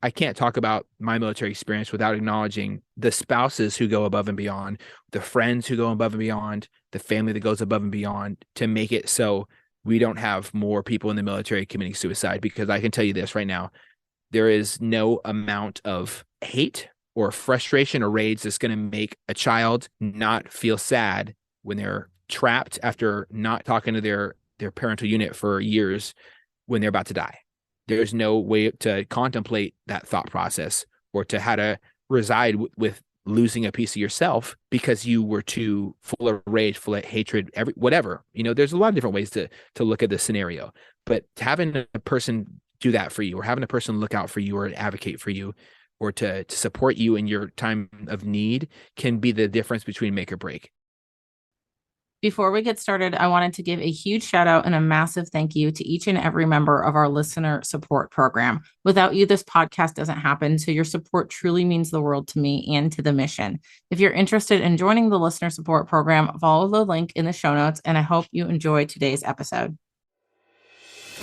I can't talk about my military experience without acknowledging the spouses who go above and beyond, the friends who go above and beyond, the family that goes above and beyond to make it so we don't have more people in the military committing suicide. Because I can tell you this right now, there is no amount of hate or frustration or rage that's going to make a child not feel sad when they're trapped after not talking to their parental unit for years when they're about to die. There's no way to contemplate that thought process or to how to reside with losing a piece of yourself because you were too full of rage, full of hatred, whatever. There's a lot of different ways to look at the scenario, but having a person do that for you, or having a person look out for you or advocate for you, or to support you in your time of need can be the difference between make or break. Before we get started, I wanted to give a huge shout out and a massive thank you to each and every member of our listener support program. Without you, this podcast doesn't happen. So your support truly means the world to me and to the mission. If you're interested in joining the listener support program, follow the link in the show notes, and I hope you enjoy today's episode.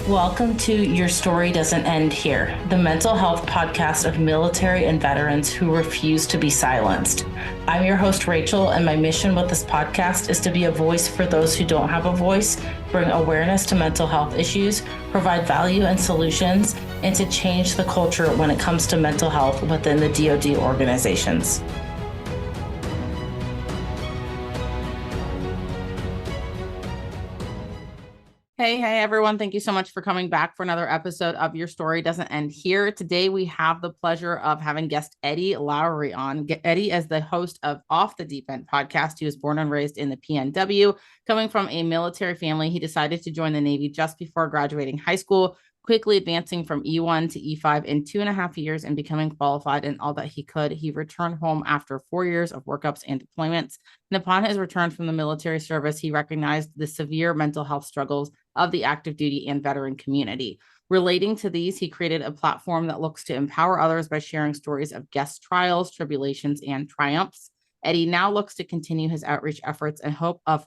Welcome to Your Story Doesn't End Here, the mental health podcast of military and veterans who refuse to be silenced. I'm your host, Rachel, and my mission with this podcast is to be a voice for those who don't have a voice, bring awareness to mental health issues, provide value and solutions, and to change the culture when it comes to mental health within the DoD organizations. Hey, everyone. Thank you so much for coming back for another episode of Your Story Doesn't End Here. Today, we have the pleasure of having guest Eddie Lowery on. Eddie is the host of Off the Deep End podcast. He was born and raised in the PNW. Coming from a military family, he decided to join the Navy just before graduating high school, quickly advancing from E1 to E5 in 2.5 years and becoming qualified in all that he could. He returned home after 4 years of workups and deployments. And upon his return from the military service, he recognized the severe mental health struggles of the active duty and veteran community. Relating to these, he created a platform that looks to empower others by sharing stories of guest trials, tribulations, and triumphs. Eddie now looks to continue his outreach efforts in hope of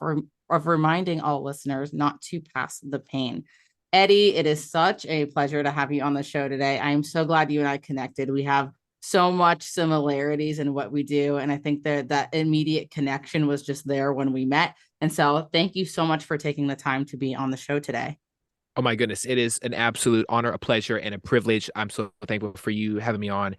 reminding all listeners not to pass the pain. Eddie, it is such a pleasure to have you on the show today. I am so glad you and I connected. We have so much similarities in what we do. And I think that immediate connection was just there when we met. And so thank you so much for taking the time to be on the show today. Oh my goodness. It is an absolute honor, a pleasure, and a privilege. I'm so thankful for you having me on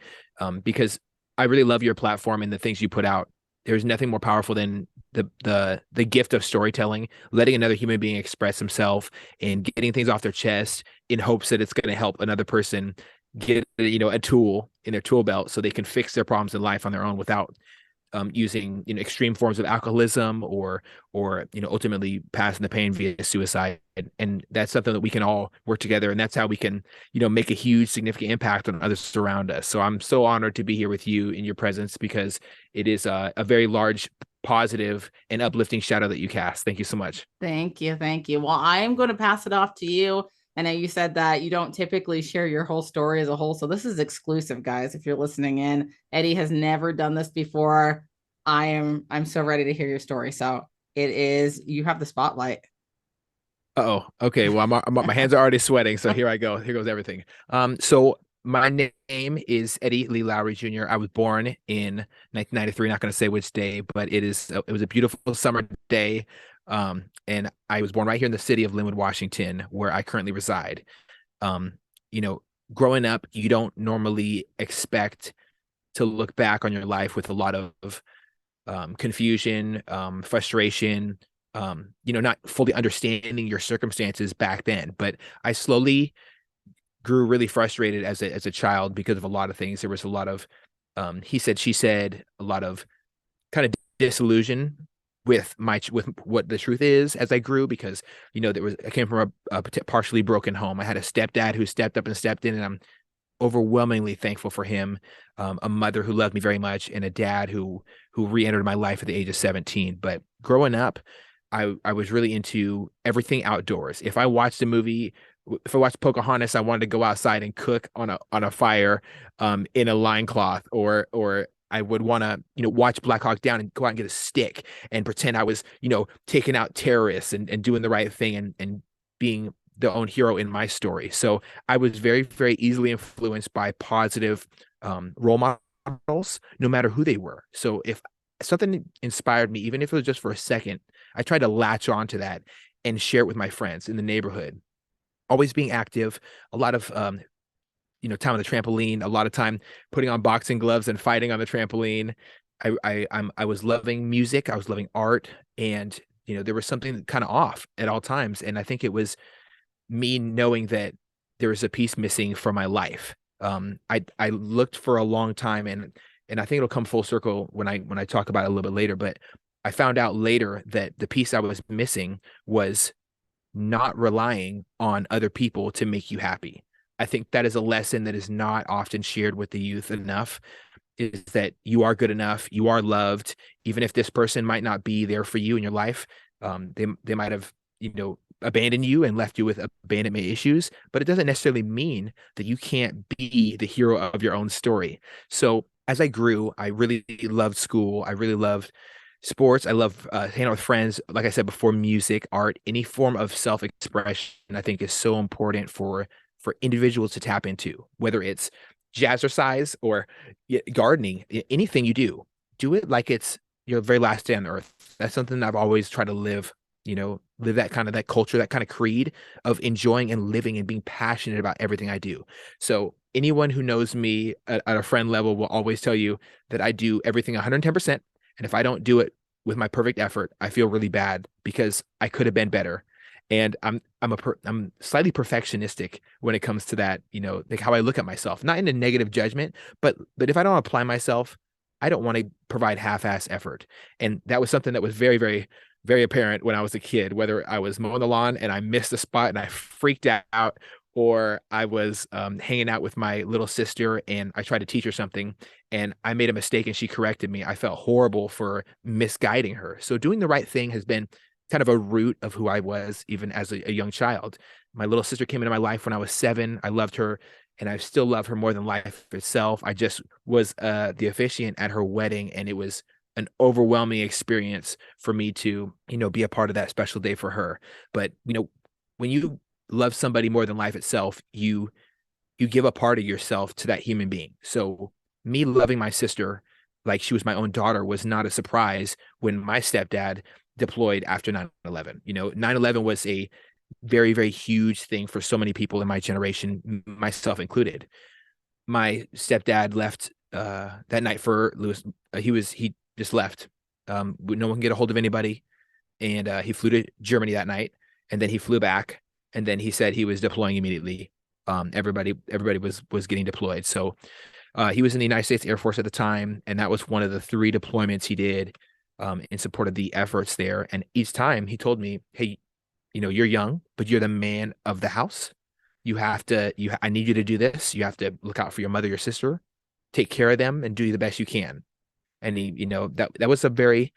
because I really love your platform and the things you put out. There's nothing more powerful than the gift of storytelling, letting another human being express himself and getting things off their chest in hopes that it's going to help another person get a tool in their tool belt so they can fix their problems in life on their own without using extreme forms of alcoholism or ultimately passing the pain via suicide. And that's something that we can all work together, and that's how we can make a huge significant impact on others around us. So I'm so honored to be here with you in your presence because it is a very large positive and uplifting shadow that you cast. Thank you so much. Thank you. Well, I am going to pass it off to you. I know you said that you don't typically share your whole story as a whole. So this is exclusive, guys. If you're listening in, Eddie has never done this before. I'm so ready to hear your story. So you have the spotlight. Oh, okay. Well, my hands are already sweating. So here I go. Here goes everything. So my name is Eddie Lee Lowery Jr. I was born in 1993. Not going to say which day, but it was a beautiful summer day. And I was born right here in the city of Linwood, Washington, where I currently reside. Um, you know, Growing up, you don't normally expect to look back on your life with a lot of confusion, frustration, not fully understanding your circumstances back then. But I slowly grew really frustrated as a child because of a lot of things. There was a lot of he said, she said, a lot of kind of disillusion with what the truth is as I grew because I came from a partially broken home. I had a stepdad who stepped up and stepped in, and I'm overwhelmingly thankful for him. A mother who loved me very much, and a dad who re-entered my life at the age of 17. But growing up, I was really into everything outdoors. If I watched Pocahontas, I wanted to go outside and cook on a fire in a loincloth, or I would want to, watch Black Hawk Down and go out and get a stick and pretend I was, taking out terrorists and doing the right thing and being the own hero in my story. So I was very, very easily influenced by positive role models, no matter who they were. So if something inspired me, even if it was just for a second, I tried to latch on to that and share it with my friends in the neighborhood. Always being active, a lot of time on the trampoline, a lot of time putting on boxing gloves and fighting on the trampoline. I was loving music, I was loving art, and there was something kind of off at all times. And I think it was me knowing that there was a piece missing from my life. I looked for a long time, and I think it'll come full circle when I talk about it a little bit later. But I found out later that the piece I was missing was not relying on other people to make you happy. I think that is a lesson that is not often shared with the youth enough, is that you are good enough, you are loved, even if this person might not be there for you in your life. They might have, abandoned you and left you with abandonment issues, but it doesn't necessarily mean that you can't be the hero of your own story. So as I grew, I really loved school. I really loved sports. I love hanging out with friends. Like I said before, music, art, any form of self-expression, I think is so important for individuals to tap into, whether it's jazzercise or gardening, anything you do it like it's your very last day on earth. That's something I've always tried to live, live that kind of that culture, that kind of creed of enjoying and living and being passionate about everything I do. So anyone who knows me at a friend level will always tell you that I do everything 110%. And if I don't do it with my perfect effort, I feel really bad because I could have been better. And I'm slightly perfectionistic when it comes to that, like how I look at myself, not in a negative judgment, but if I don't apply myself, I don't want to provide half-ass effort. And that was something that was very, very, very apparent when I was a kid, whether I was mowing the lawn and I missed a spot and I freaked out, or I was hanging out with my little sister and I tried to teach her something and I made a mistake and she corrected me. I felt horrible for misguiding her. So doing the right thing has been kind of a root of who I was, even as a young child. My little sister came into my life when I was 7. I loved her, and I still love her more than life itself. I just was the officiant at her wedding, and it was an overwhelming experience for me to, be a part of that special day for her. But, when you love somebody more than life itself, you give a part of yourself to that human being. So me loving my sister like she was my own daughter was not a surprise when my stepdad deployed after 9/11. 9/11 was a very, very huge thing for so many people in my generation, myself included. My stepdad left that night for Lewis. He just left. No one can get a hold of anybody, and he flew to Germany that night, and then he flew back, and then he said he was deploying immediately. Everybody was getting deployed. So he was in the United States Air Force at the time, and that was one of the 3 deployments he did in support of the efforts there. And each time he told me, "Hey, you're young, but you're the man of the house. I need you to do this. You have to look out for your mother, your sister, take care of them, and do the best you can." And that was a very,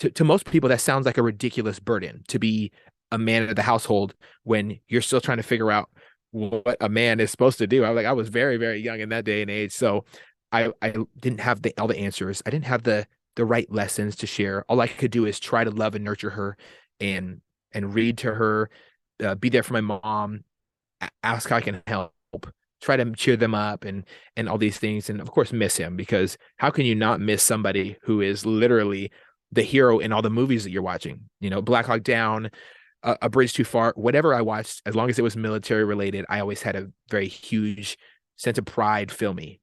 to most people, that sounds like a ridiculous burden to be a man of the household when you're still trying to figure out what a man is supposed to do. I was very, very young in that day and age. So I didn't have all the answers. I didn't have the right lessons to share. All I could do is try to love and nurture her and read to her, be there for my mom, ask how I can help, try to cheer them up and all these things. And of course, miss him, because how can you not miss somebody who is literally the hero in all the movies that you're watching? Black Hawk Down, A Bridge Too Far, whatever I watched, as long as it was military related, I always had a very huge sense of pride fill me.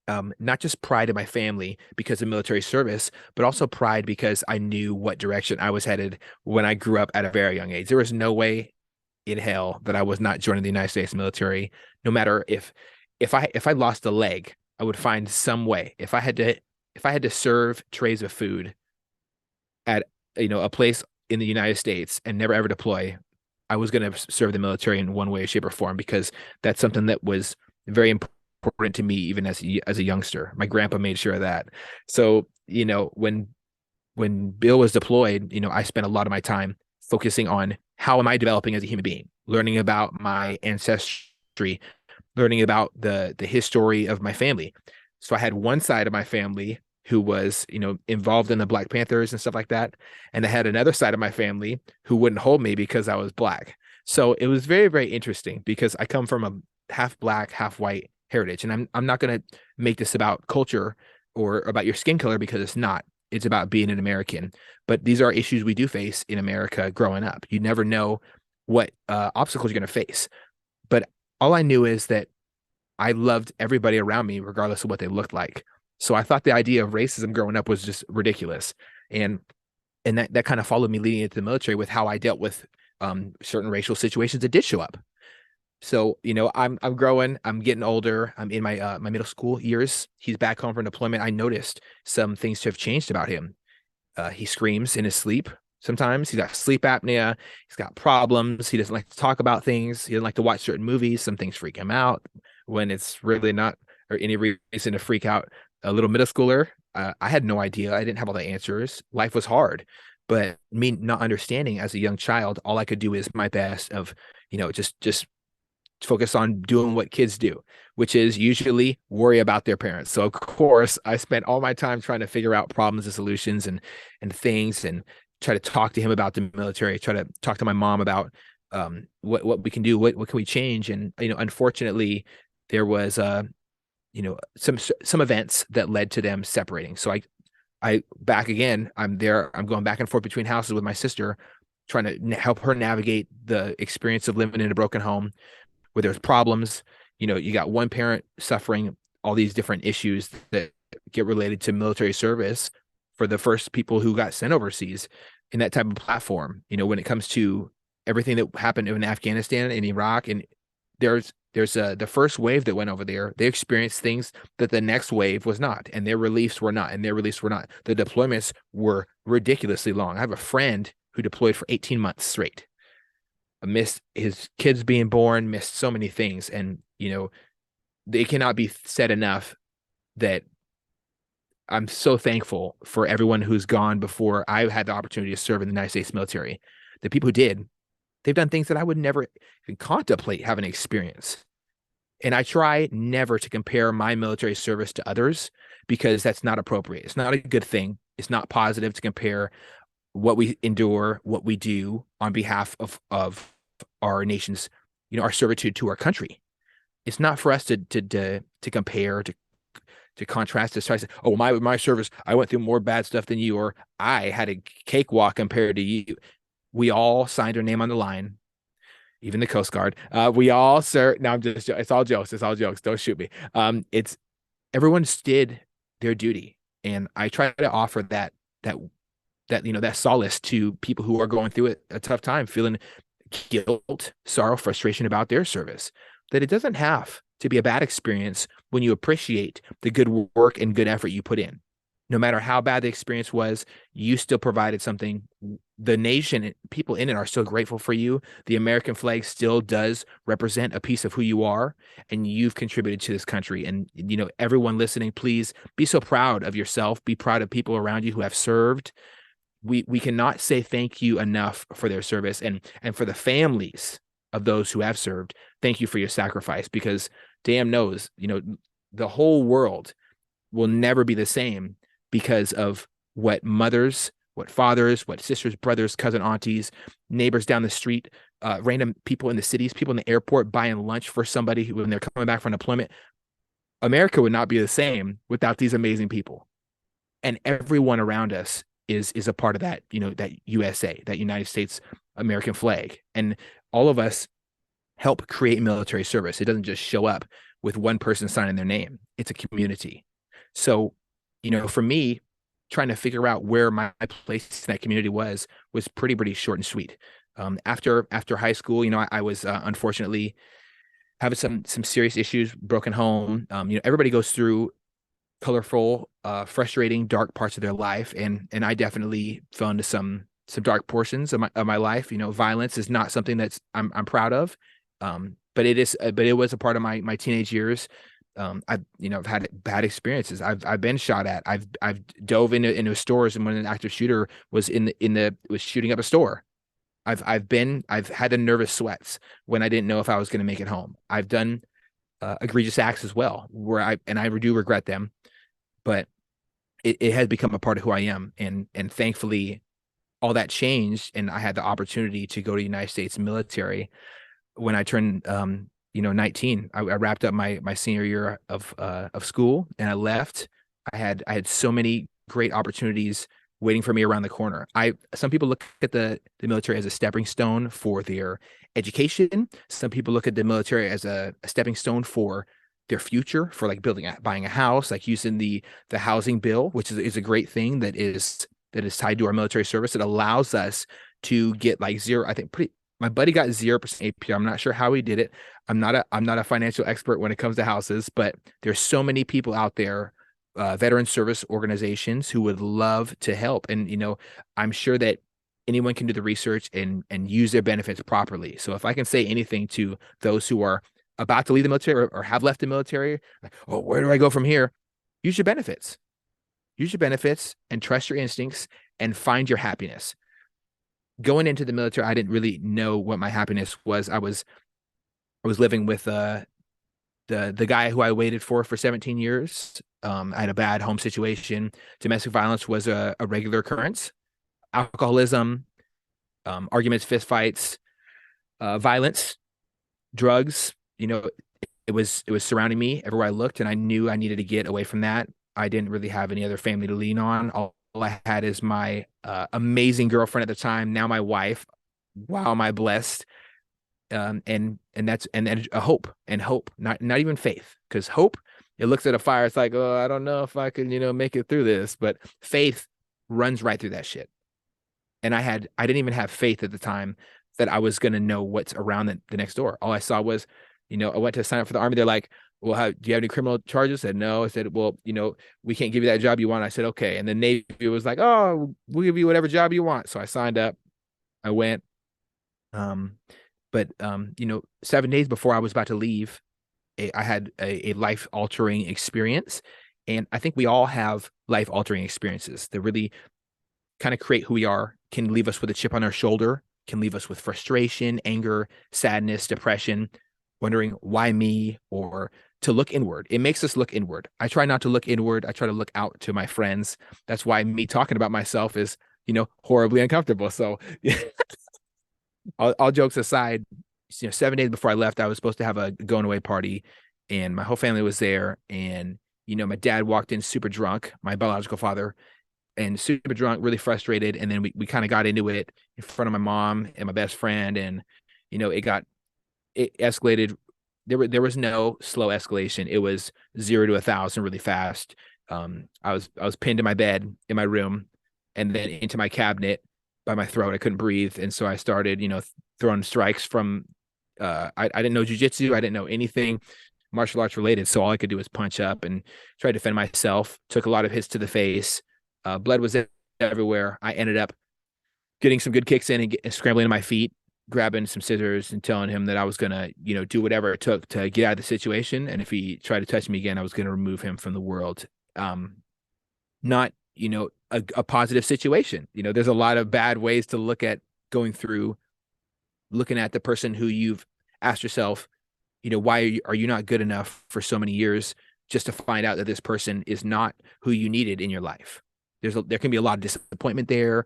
Not just pride in my family because of military service, but also pride because I knew what direction I was headed when I grew up at a very young age. There was no way in hell that I was not joining the United States military. No matter if I lost a leg, I would find some way. If I had to serve trays of food at a place in the United States and never ever deploy, I was going to serve the military in one way, shape, or form, because that's something that was very important to me, even as a youngster. My grandpa made sure of that. So, when Bill was deployed, I spent a lot of my time focusing on how am I developing as a human being, learning about my ancestry, learning about the history of my family. So I had one side of my family who was, involved in the Black Panthers and stuff like that. And I had another side of my family who wouldn't hold me because I was Black. So it was very, very interesting because I come from a half black, half white heritage, and I'm not going to make this about culture or about your skin color because it's not. It's about being an American. But these are issues we do face in America growing up. You never know what obstacles you're going to face. But all I knew is that I loved everybody around me, regardless of what they looked like. So I thought the idea of racism growing up was just ridiculous. And that kind of followed me leading into the military with how I dealt with certain racial situations that did show up. So, I'm growing, I'm getting older, I'm in my middle school years. He's back home from deployment. I noticed some things to have changed about him. He screams in his sleep. Sometimes he's got sleep apnea. He's got problems. He doesn't like to talk about things. He doesn't like to watch certain movies. Some things freak him out when it's really not or any reason to freak out a little middle schooler. I had no idea. I didn't have all the answers. Life was hard, but me not understanding as a young child, all I could do is my best of, just focus on doing what kids do, which is usually worry about their parents. So of course, I spent all my time trying to figure out problems and solutions and things, and try to talk to him about the military, try to talk to my mom about what we can do, what can we change. And unfortunately, there was some events that led to them separating. So I back again, I'm going back and forth between houses with my sister, trying to help her navigate the experience of living in a broken home where there's problems. You got one parent suffering all these different issues that get related to military service for the first people who got sent overseas in that type of platform. When it comes to everything that happened in Afghanistan and Iraq, and there's the first wave that went over there, they experienced things that the next wave was not, and their reliefs were not, and their release were not. The deployments were ridiculously long. I have a friend who deployed for 18 months straight, missed his kids being born, missed so many things. And, it cannot be said enough that I'm so thankful for everyone who's gone before I had the opportunity to serve in the United States military. The people who did, they've done things that I would never even contemplate having experience. And I try never to compare my military service to others because that's not appropriate. It's not a good thing. It's not positive to compare what we endure, what we do on behalf of our nation's, our servitude to our country. It's not for us to compare, to contrast, to try to say, oh, my service, I went through more bad stuff than you, or I had a cakewalk compared to you. We all signed our name on the line, even the Coast Guard. We all, sir. No, I'm just. It's all jokes. It's all jokes. Don't shoot me. It's everyone did their duty, and I try to offer that solace to people who are going through a tough time, feeling guilt, sorrow, frustration about their service. That it doesn't have to be a bad experience when you appreciate the good work and good effort you put in. No matter how bad the experience was, you still provided something. The nation, people in it are still grateful for you. The American flag still does represent a piece of who you are, and you've contributed to this country. And, everyone listening, please be so proud of yourself. Be proud of people around you who have served. We cannot say thank you enough for their service, and for the families of those who have served. Thank you for your sacrifice, because damn knows, the whole world will never be the same because of what mothers, what fathers, what sisters, brothers, cousin, aunties, neighbors down the street, random people in the cities, people in the airport buying lunch for somebody who, when they're coming back from deployment. America would not be the same without these amazing people. And everyone around us is a part of that, that USA, that United States American flag. And all of us help create military service. It doesn't just show up with one person signing their name. It's a community. So, for me, trying to figure out where my place in that community was pretty short and sweet. After high school, I was unfortunately having some serious issues, broken home. Everybody goes through colorful, frustrating, dark parts of their life, and I definitely fell into some dark portions of my life. Violence is not something that's I'm proud of, but it was a part of my teenage years. I've had bad experiences. I've been shot at. I've dove into stores, and when an active shooter was was shooting up a store. I've had the nervous sweats when I didn't know if I was going to make it home. I've done egregious acts as well, where I do regret them, but it has become a part of who I am, and thankfully all that changed, and I had the opportunity to go to the United States military when I turned 19. I wrapped up my senior year of school, and I left. I had so many great opportunities waiting for me around the corner. I Some people look at the military as a stepping stone for their education. Some people look at the military as a stepping stone for their future, for like buying a house, like using the housing bill, which is a great thing that is tied to our military service. It allows us to get like zero. I think pretty my buddy got 0% APR. I'm not sure how he did it. I'm not a financial expert when it comes to houses, but there's so many people out there, veteran service organizations who would love to help. And I'm sure that anyone can do the research and use their benefits properly. So if I can say anything to those who are about to leave the military, or have left the military, like, oh, where do I go from here? Use your benefits. Use your benefits and trust your instincts and find your happiness. Going into the military, I didn't really know what my happiness was. I was living with the guy who I waited for 17 years. I had a bad home situation. Domestic violence was a regular occurrence. Alcoholism, arguments, fistfights, violence, drugs. It was surrounding me everywhere I looked, and I knew I needed to get away from that. I didn't really have any other family to lean on. All I had is my amazing girlfriend at the time, now my wife. Wow, am I blessed? And a hope, not even faith, because hope, it looks at a fire, it's like, oh, I don't know if I can make it through this, but faith runs right through that shit. And I didn't even have faith at the time that I was going to know what's around the next door. All I saw was, I went to sign up for the army. They're like, well, do you have any criminal charges? I said no. I said, well, we can't give you that job you want. I said, okay. And the Navy was like, oh, we'll give you whatever job you want. So I signed up. I went. But 7 days before I was about to leave, I had a life altering experience. And I think we all have life altering experiences that really kind of create who we are, can leave us with a chip on our shoulder, can leave us with frustration, anger, sadness, depression, wondering why me, or to look inward. It makes us look inward. I try not to look inward. I try to look out to my friends. That's why me talking about myself is, horribly uncomfortable. So all jokes aside, 7 days before I left, I was supposed to have a going away party, and my whole family was there. And my dad walked in super drunk, my biological father, and super drunk, really frustrated. And then we kind of got into it in front of my mom and my best friend, and it escalated. There was no slow escalation. It was 0 to 1,000 really fast. I was pinned to my bed in my room, and then into my cabinet by my throat. I couldn't breathe, and so I started, throwing strikes from. I didn't know jujitsu. I didn't know anything martial arts related, so all I could do was punch up and try to defend myself. Took a lot of hits to the face. Blood was everywhere. I ended up getting some good kicks in and scrambling to my feet, grabbing some scissors and telling him that I was gonna, do whatever it took to get out of the situation. And if he tried to touch me again, I was gonna remove him from the world. Not, a positive situation. There's a lot of bad ways to look at going through, looking at the person who you've asked yourself, why are you not good enough for so many years, just to find out that this person is not who you needed in your life. There can be a lot of disappointment there.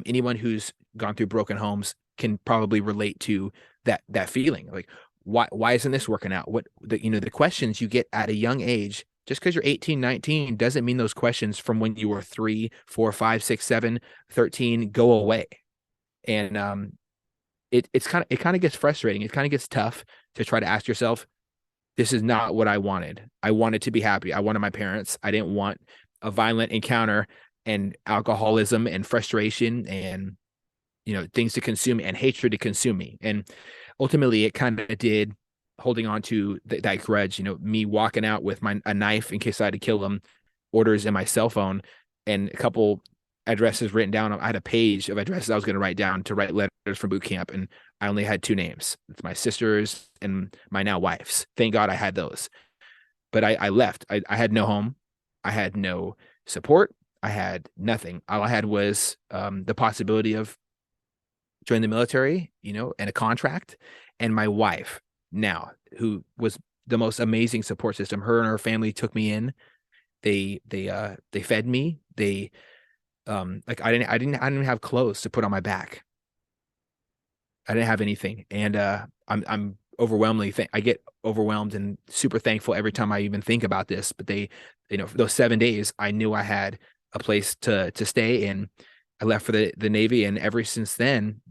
Anyone who's gone through broken homes can probably relate to that feeling. Like, why isn't this working out? The questions you get at a young age, just because you're 18, 19, doesn't mean those questions from when you were 3, 4, 5, 6, 7, 13 go away. And it kind of gets frustrating. It kind of gets tough to try to ask yourself, this is not what I wanted. I wanted to be happy. I wanted my parents. I didn't want a violent encounter and alcoholism and frustration and, things to consume me and hatred to consume me. And ultimately it kind of did, holding on to that grudge, me walking out with a knife in case I had to kill him, orders in my cell phone, and a couple addresses written down. I had a page of addresses I was going to write down to write letters from boot camp. And I only had 2 names. It's my sister's and my now wife's. Thank God I had those. But I left. I had no home. I had no support. I had nothing. All I had was the possibility of joining the military, and a contract, and my wife now, who was the most amazing support system. Her and her family took me in. They fed me. They Like I didn't have clothes to put on my back. I didn't have anything, and I'm overwhelmingly I get overwhelmed and super thankful every time I even think about this. But for those 7 days, I knew I had a place to stay, and I left for the Navy, and ever since then,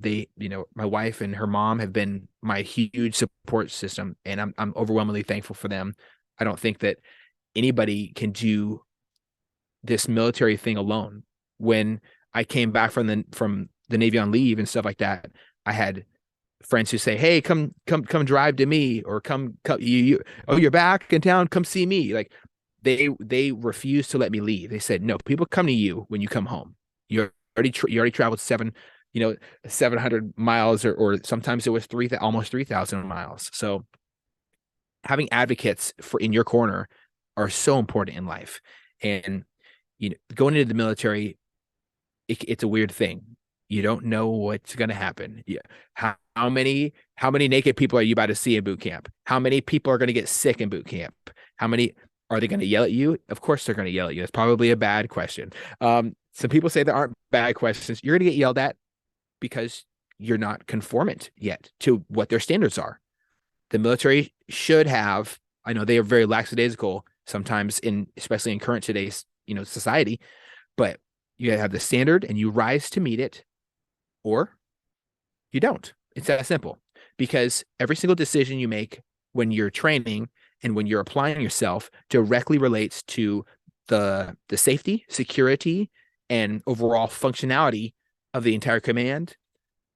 my wife and her mom have been my huge support system, and I'm overwhelmingly thankful for them. I don't think that anybody can do this military thing alone. When I came back from the Navy on leave and stuff like that, I had friends who say, "Hey, come drive to me," or come oh, you're back in town, come see me. Like they refused to let me leave. They said, "No, people come to you when you come home. You already traveled 700 miles, or sometimes it was almost 3,000 miles." So having advocates for in your corner are so important in life. And going into the military, it's a weird thing. You don't know what's going to happen. Yeah. How many naked people are you about to see in boot camp? How many people are going to get sick in boot camp? How many are they going to yell at you? Of course they're going to yell at you. It's probably a bad question. Some people say there aren't bad questions. You're going to get yelled at because you're not conformant yet to what their standards are. The military should have, I know they are very lackadaisical sometimes, especially in current today's society, but you have the standard and you rise to meet it, or you don't. It's that simple. Because every single decision you make when you're training and when you're applying yourself directly relates to the safety, security, and overall functionality of the entire command,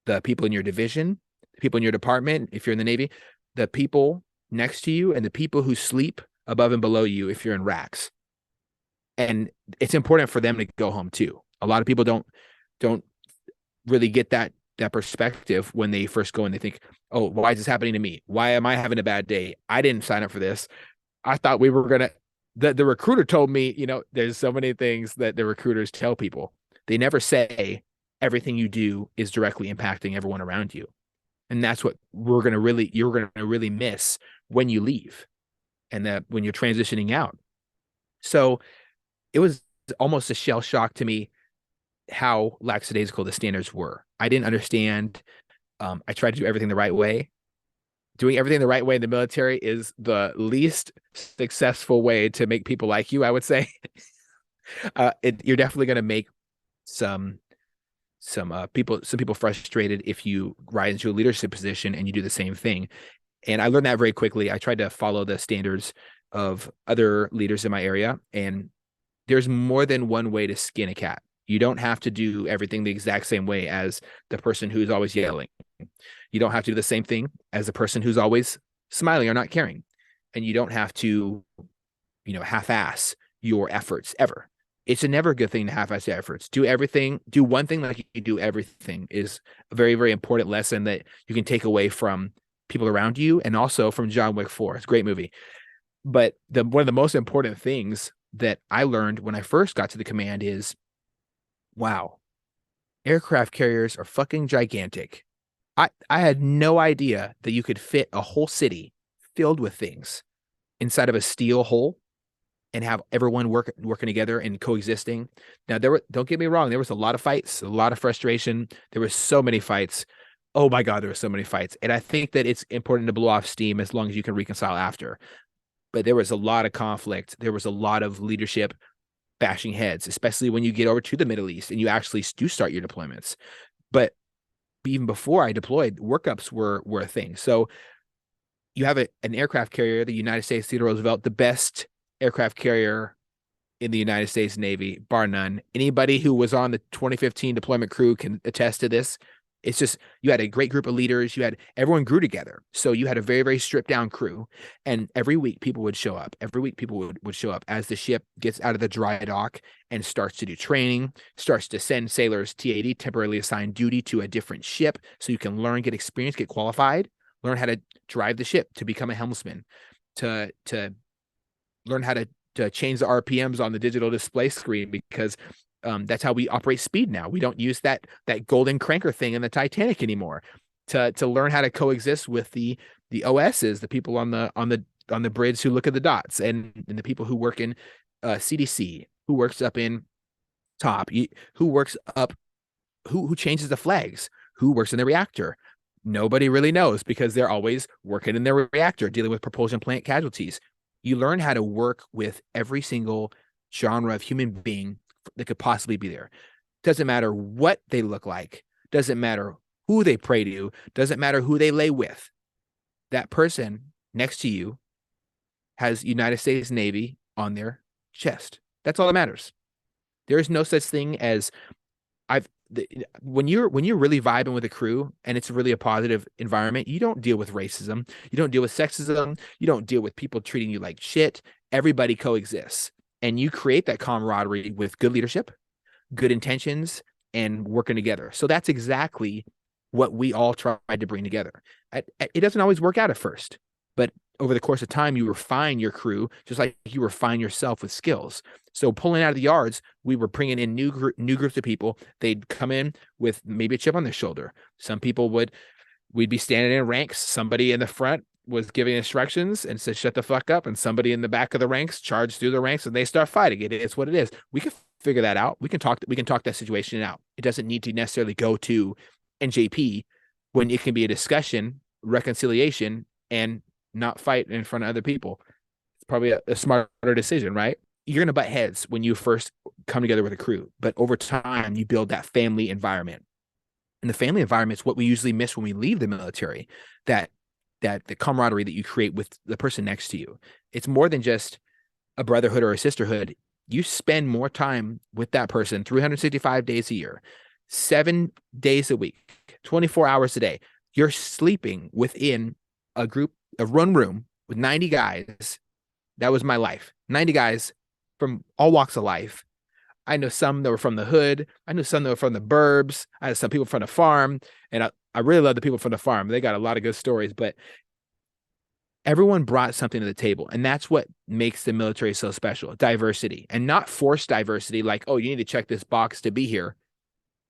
the people in your division, the people in your department, if you're in the Navy, the people next to you, and the people who sleep above and below you if you're in racks. And it's important for them to go home too. A lot of people don't really get that perspective when they first go and they think, "Oh, why is this happening to me? Why am I having a bad day? I didn't sign up for this. I thought we were gonna." The recruiter told me, there's so many things that the recruiters tell people. They never say everything you do is directly impacting everyone around you, and that's what you're gonna really miss when you leave, and that when you're transitioning out. So it was almost a shell shock to me how lackadaisical the standards were. I didn't understand. I tried to do everything the right way. Doing everything the right way in the military is the least successful way to make people like you, I would say. You're definitely going to make some people frustrated if you rise into a leadership position and you do the same thing. And I learned that very quickly. I tried to follow the standards of other leaders in my area, and there's more than one way to skin a cat. You don't have to do everything the exact same way as the person who's always yelling. You don't have to do the same thing as the person who's always smiling or not caring. And you don't have to, half-ass your efforts ever. It's a never good thing to half-ass your efforts. Do one thing like you do everything is a very, very important lesson that you can take away from people around you, and also from John Wick 4. It's a great movie. But one of the most important things that I learned when I first got to the command is, wow, aircraft carriers are fucking gigantic. I had no idea that you could fit a whole city filled with things inside of a steel hole and have everyone working together and coexisting. Now, don't get me wrong, there was a lot of fights, a lot of frustration. There were so many fights. Oh my God, there were so many fights. And I think that it's important to blow off steam as long as you can reconcile after. But there was a lot of conflict. There was a lot of leadership bashing heads, especially when you get over to the Middle East and you actually do start your deployments. But even before I deployed, workups were a thing. So you have an aircraft carrier, the United States Theodore Roosevelt, the best aircraft carrier in the United States Navy, bar none. Anybody who was on the 2015 deployment crew can attest to this. It's just, you had a great group of leaders. Everyone grew together. So you had a very, very stripped down crew. And every week people would show up. Every week people would show up as the ship gets out of the dry dock and starts to do training, starts to send sailors TAD, temporarily assigned duty, to a different ship. So you can learn, get experience, get qualified, learn how to drive the ship, to become a helmsman, to learn how to change the RPMs on the digital display screen, because that's how we operate speed now. We don't use that golden cranker thing in the Titanic anymore. To learn how to coexist with the OSs, the people on the bridge who look at the dots, and the people who work in CDC, who works up in top, who works up, who changes the flags, who works in the reactor. Nobody really knows because they're always working in their reactor, dealing with propulsion plant casualties. You learn how to work with every single genre of human being that could possibly be there. Doesn't matter what they look like, doesn't matter who they pray to, doesn't matter who they lay with. That person next to you has United States Navy on their chest. That's all that matters. There is no such thing as I've when you're really vibing with a crew and it's really a positive environment, you don't deal with racism, you don't deal with sexism, you don't deal with people treating you like shit. Everybody coexists, and you create that camaraderie with good leadership, good intentions, and working together. So that's exactly what we all tried to bring together. It doesn't always work out at first, but over the course of time, you refine your crew just like you refine yourself with skills. So pulling out of the yards, we were bringing in new groups of people. They'd come in with maybe a chip on their shoulder. Some people we'd be standing in ranks. Somebody in the front was giving instructions and said, shut the fuck up. And somebody in the back of the ranks charged through the ranks and they start fighting. It's what it is. We can figure that out. We can talk that situation out. It doesn't need to necessarily go to NJP when it can be a discussion, reconciliation, and not fight in front of other people. It's probably a smarter decision, right? You're going to butt heads when you first come together with a crew, but over time, you build that family environment. And the family environment is what we usually miss when we leave the military. That the camaraderie that you create with the person next to you. It's more than just a brotherhood or a sisterhood. You spend more time with that person 365 days a year, 7 days a week, 24 hours a day. You're sleeping within a group, a one room with 90 guys. That was my life. 90 guys from all walks of life. I know some that were from the hood. I know some that were from the burbs. I had some people from the farm. And I really love the people from the farm. They got a lot of good stories, but everyone brought something to the table. And that's what makes the military so special. Diversity, and not forced diversity. Like, oh, you need to check this box to be here.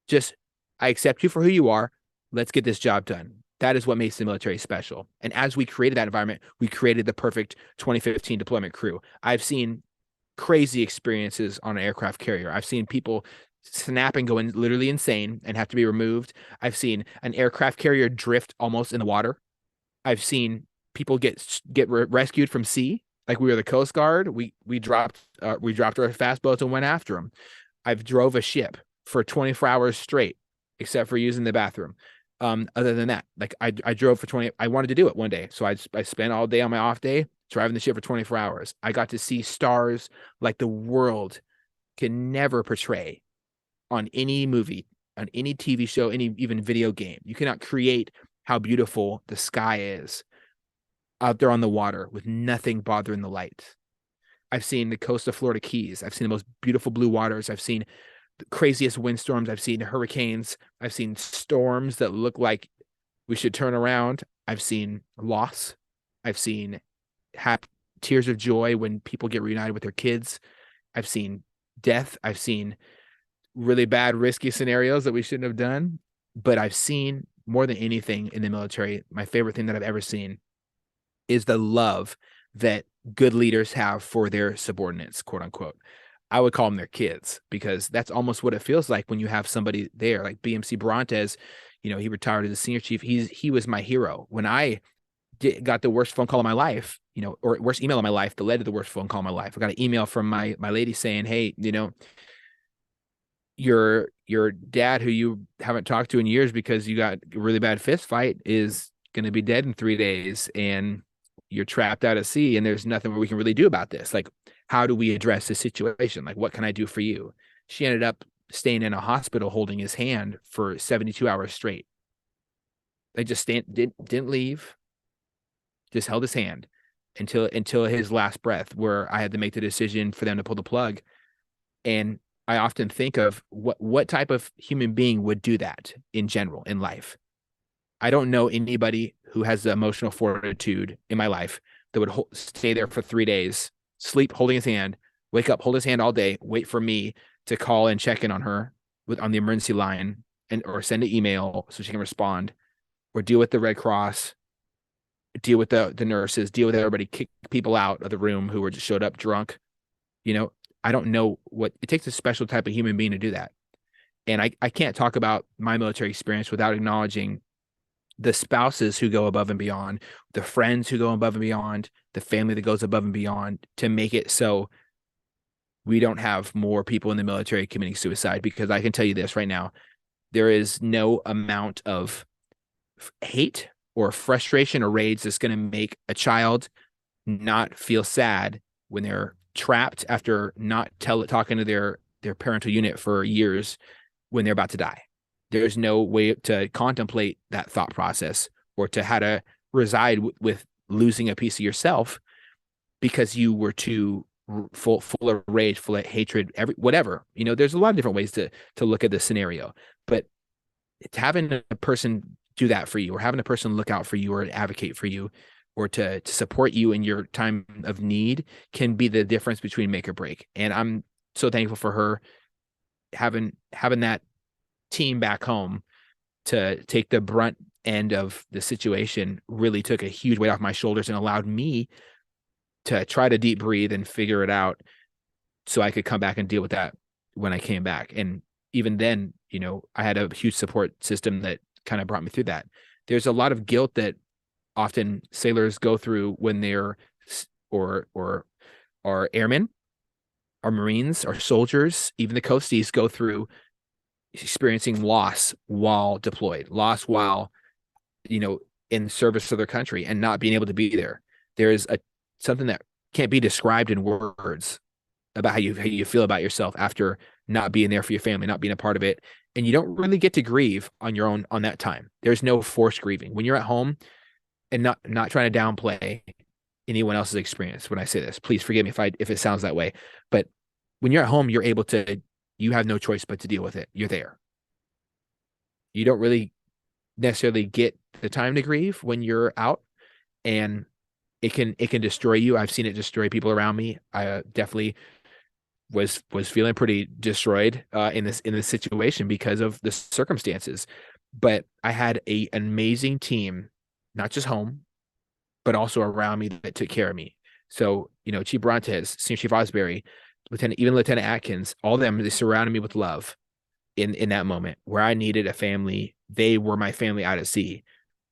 Just, I accept you for who you are. Let's get this job done. That is what makes the military special. And as we created that environment, we created the perfect 2015 deployment crew. I've seen crazy experiences on an aircraft carrier. I've seen people snap and go in literally insane and have to be removed. I've seen an aircraft carrier drift almost in the water. I've seen people get rescued from sea. Like, we were the Coast Guard. We dropped our fast boats and went after them. I've drove a ship for 24 hours straight, except for using the bathroom. Other than that, like, I drove for 20. I wanted to do it one day, so I spent all day on my off day driving the ship for 24 hours. I got to see stars like the world can never portray on any movie, on any TV show, any even video game. You cannot create how beautiful the sky is out there on the water with nothing bothering the light. I've seen the coast of Florida Keys. I've seen the most beautiful blue waters. I've seen the craziest windstorms. I've seen hurricanes. I've seen storms that look like we should turn around. I've seen loss. I've seen tears of joy when people get reunited with their kids. I've seen death. I've seen really bad, risky scenarios that we shouldn't have done. But I've seen, more than anything in the military, my favorite thing that I've ever seen is the love that good leaders have for their subordinates, quote unquote. I would call them their kids, because that's almost what it feels like when you have somebody there. Like BMC Brontes, he retired as a senior chief. He was my hero. When I got the worst phone call of my life, or worst email of my life that led to the worst phone call of my life. I got an email from my lady saying, hey, your dad, who you haven't talked to in years because you got a really bad fist fight, is going to be dead in 3 days, and you're trapped out at sea, and there's nothing we can really do about this. Like, how do we address this situation? Like, what can I do for you? She ended up staying in a hospital holding his hand for 72 hours straight. They just didn't leave, just held his hand until his last breath, where I had to make the decision for them to pull the plug. And I often think of what type of human being would do that in general in life. I don't know anybody who has the emotional fortitude in my life that would stay there for 3 days, sleep holding his hand, wake up, hold his hand all day, wait for me to call and check in on her on the emergency line, or send an email so she can respond, or deal with the Red Cross, deal with the nurses, deal with everybody, kick people out of the room who were just showed up drunk. I don't know what it takes, a special type of human being to do that. And I can't talk about my military experience without acknowledging the spouses who go above and beyond, the friends who go above and beyond, the family that goes above and beyond to make it so we don't have more people in the military committing suicide. Because I can tell you this right now, there is no amount of hate or frustration or rage that's going to make a child not feel sad when they're trapped after not talking to their parental unit for years when they're about to die. There's no way to contemplate that thought process or to how to reside with losing a piece of yourself because you were too full of rage, full of hatred, whatever. There's a lot of different ways to look at this scenario, but it's having a person do that for you, or having a person look out for you, or advocate for you, or to support you in your time of need can be the difference between make or break. And I'm so thankful for her having that team back home to take the brunt end of the situation. Really took a huge weight off my shoulders and allowed me to try to deep breathe and figure it out so I could come back and deal with that when I came back. And even then, I had a huge support system that kind of brought me through that. There's a lot of guilt that often sailors go through when they're or are airmen, our Marines, our soldiers, even the coasties go through experiencing loss while deployed, loss while, in service to their country and not being able to be there. There's something that can't be described in words about how you feel about yourself after not being there for your family, not being a part of it. And you don't really get to grieve on your own on that time. There's no forced grieving. When you're at home, and not trying to downplay anyone else's experience when I say this, please forgive me if it sounds that way. But when you're at home, you have no choice but to deal with it. You're there. You don't really necessarily get the time to grieve when you're out, and it can destroy you. I've seen it destroy people around me. I definitely was feeling pretty destroyed in this situation because of the circumstances. But I had an amazing team, not just home, but also around me that took care of me. So, Chief Brontes, Senior Chief Osbury, Lieutenant Atkins, all of them, they surrounded me with love in that moment where I needed a family. They were my family out at sea.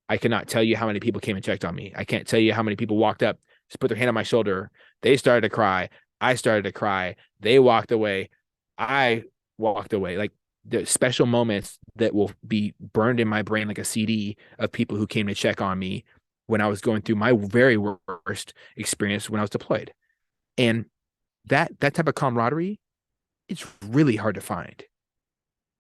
I cannot tell you how many people came and checked on me. I can't tell you how many people walked up, just put their hand on my shoulder. They started to cry. I started to cry. They walked away. I walked away. Like, the special moments that will be burned in my brain like a CD of people who came to check on me when I was going through my very worst experience when I was deployed. And that type of camaraderie, it's really hard to find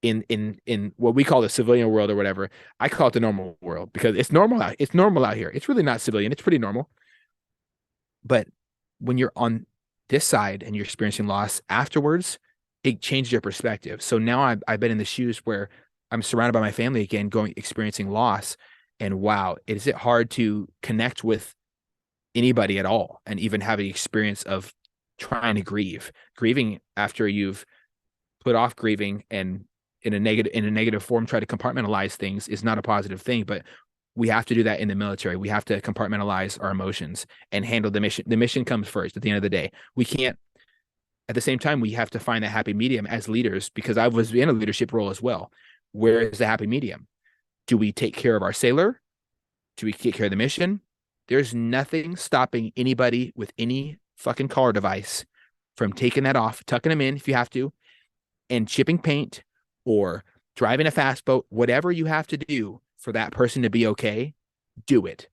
in what we call the civilian world or whatever. I call it the normal world because it's normal out here. It's really not civilian. It's pretty normal. But when you're on this side and you're experiencing loss afterwards, it changed your perspective. So now I've been in the shoes where I'm surrounded by my family again, experiencing loss. And wow, is it hard to connect with anybody at all and even have the experience of trying to grieving after you've put off grieving and in a negative form, try to compartmentalize things is not a positive thing. But we have to do that in the military. We have to compartmentalize our emotions and handle the mission. The mission comes first at the end of the day. We can't, at the same time, we have to find that happy medium as leaders, because I was in a leadership role as well. Where is the happy medium? Do we take care of our sailor? Do we take care of the mission? There's nothing stopping anybody with any fucking collar device from taking that off, tucking them in if you have to, and chipping paint or driving a fast boat, whatever you have to do for that person to be okay, do it.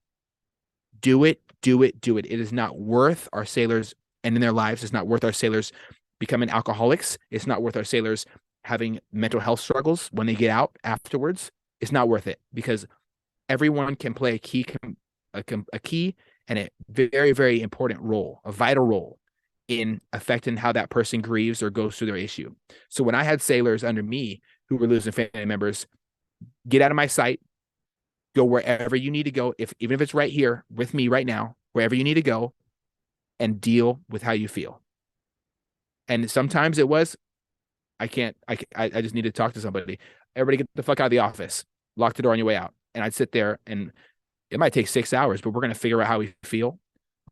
Do it, do it, do it. It is not worth our sailors ending their lives. It's not worth our sailors becoming alcoholics. It's not worth our sailors having mental health struggles when they get out afterwards. It's not worth it, because everyone can play a key and a very, very important role, a vital role in affecting how that person grieves or goes through their issue. So when I had sailors under me who were losing family members, get out of my sight, go wherever you need to go, even if it's right here with me right now, wherever you need to go, and deal with how you feel. And sometimes it was, I just need to talk to somebody. Everybody get the fuck out of the office, lock the door on your way out. And I'd sit there, and it might take 6 hours, but we're going to figure out how we feel.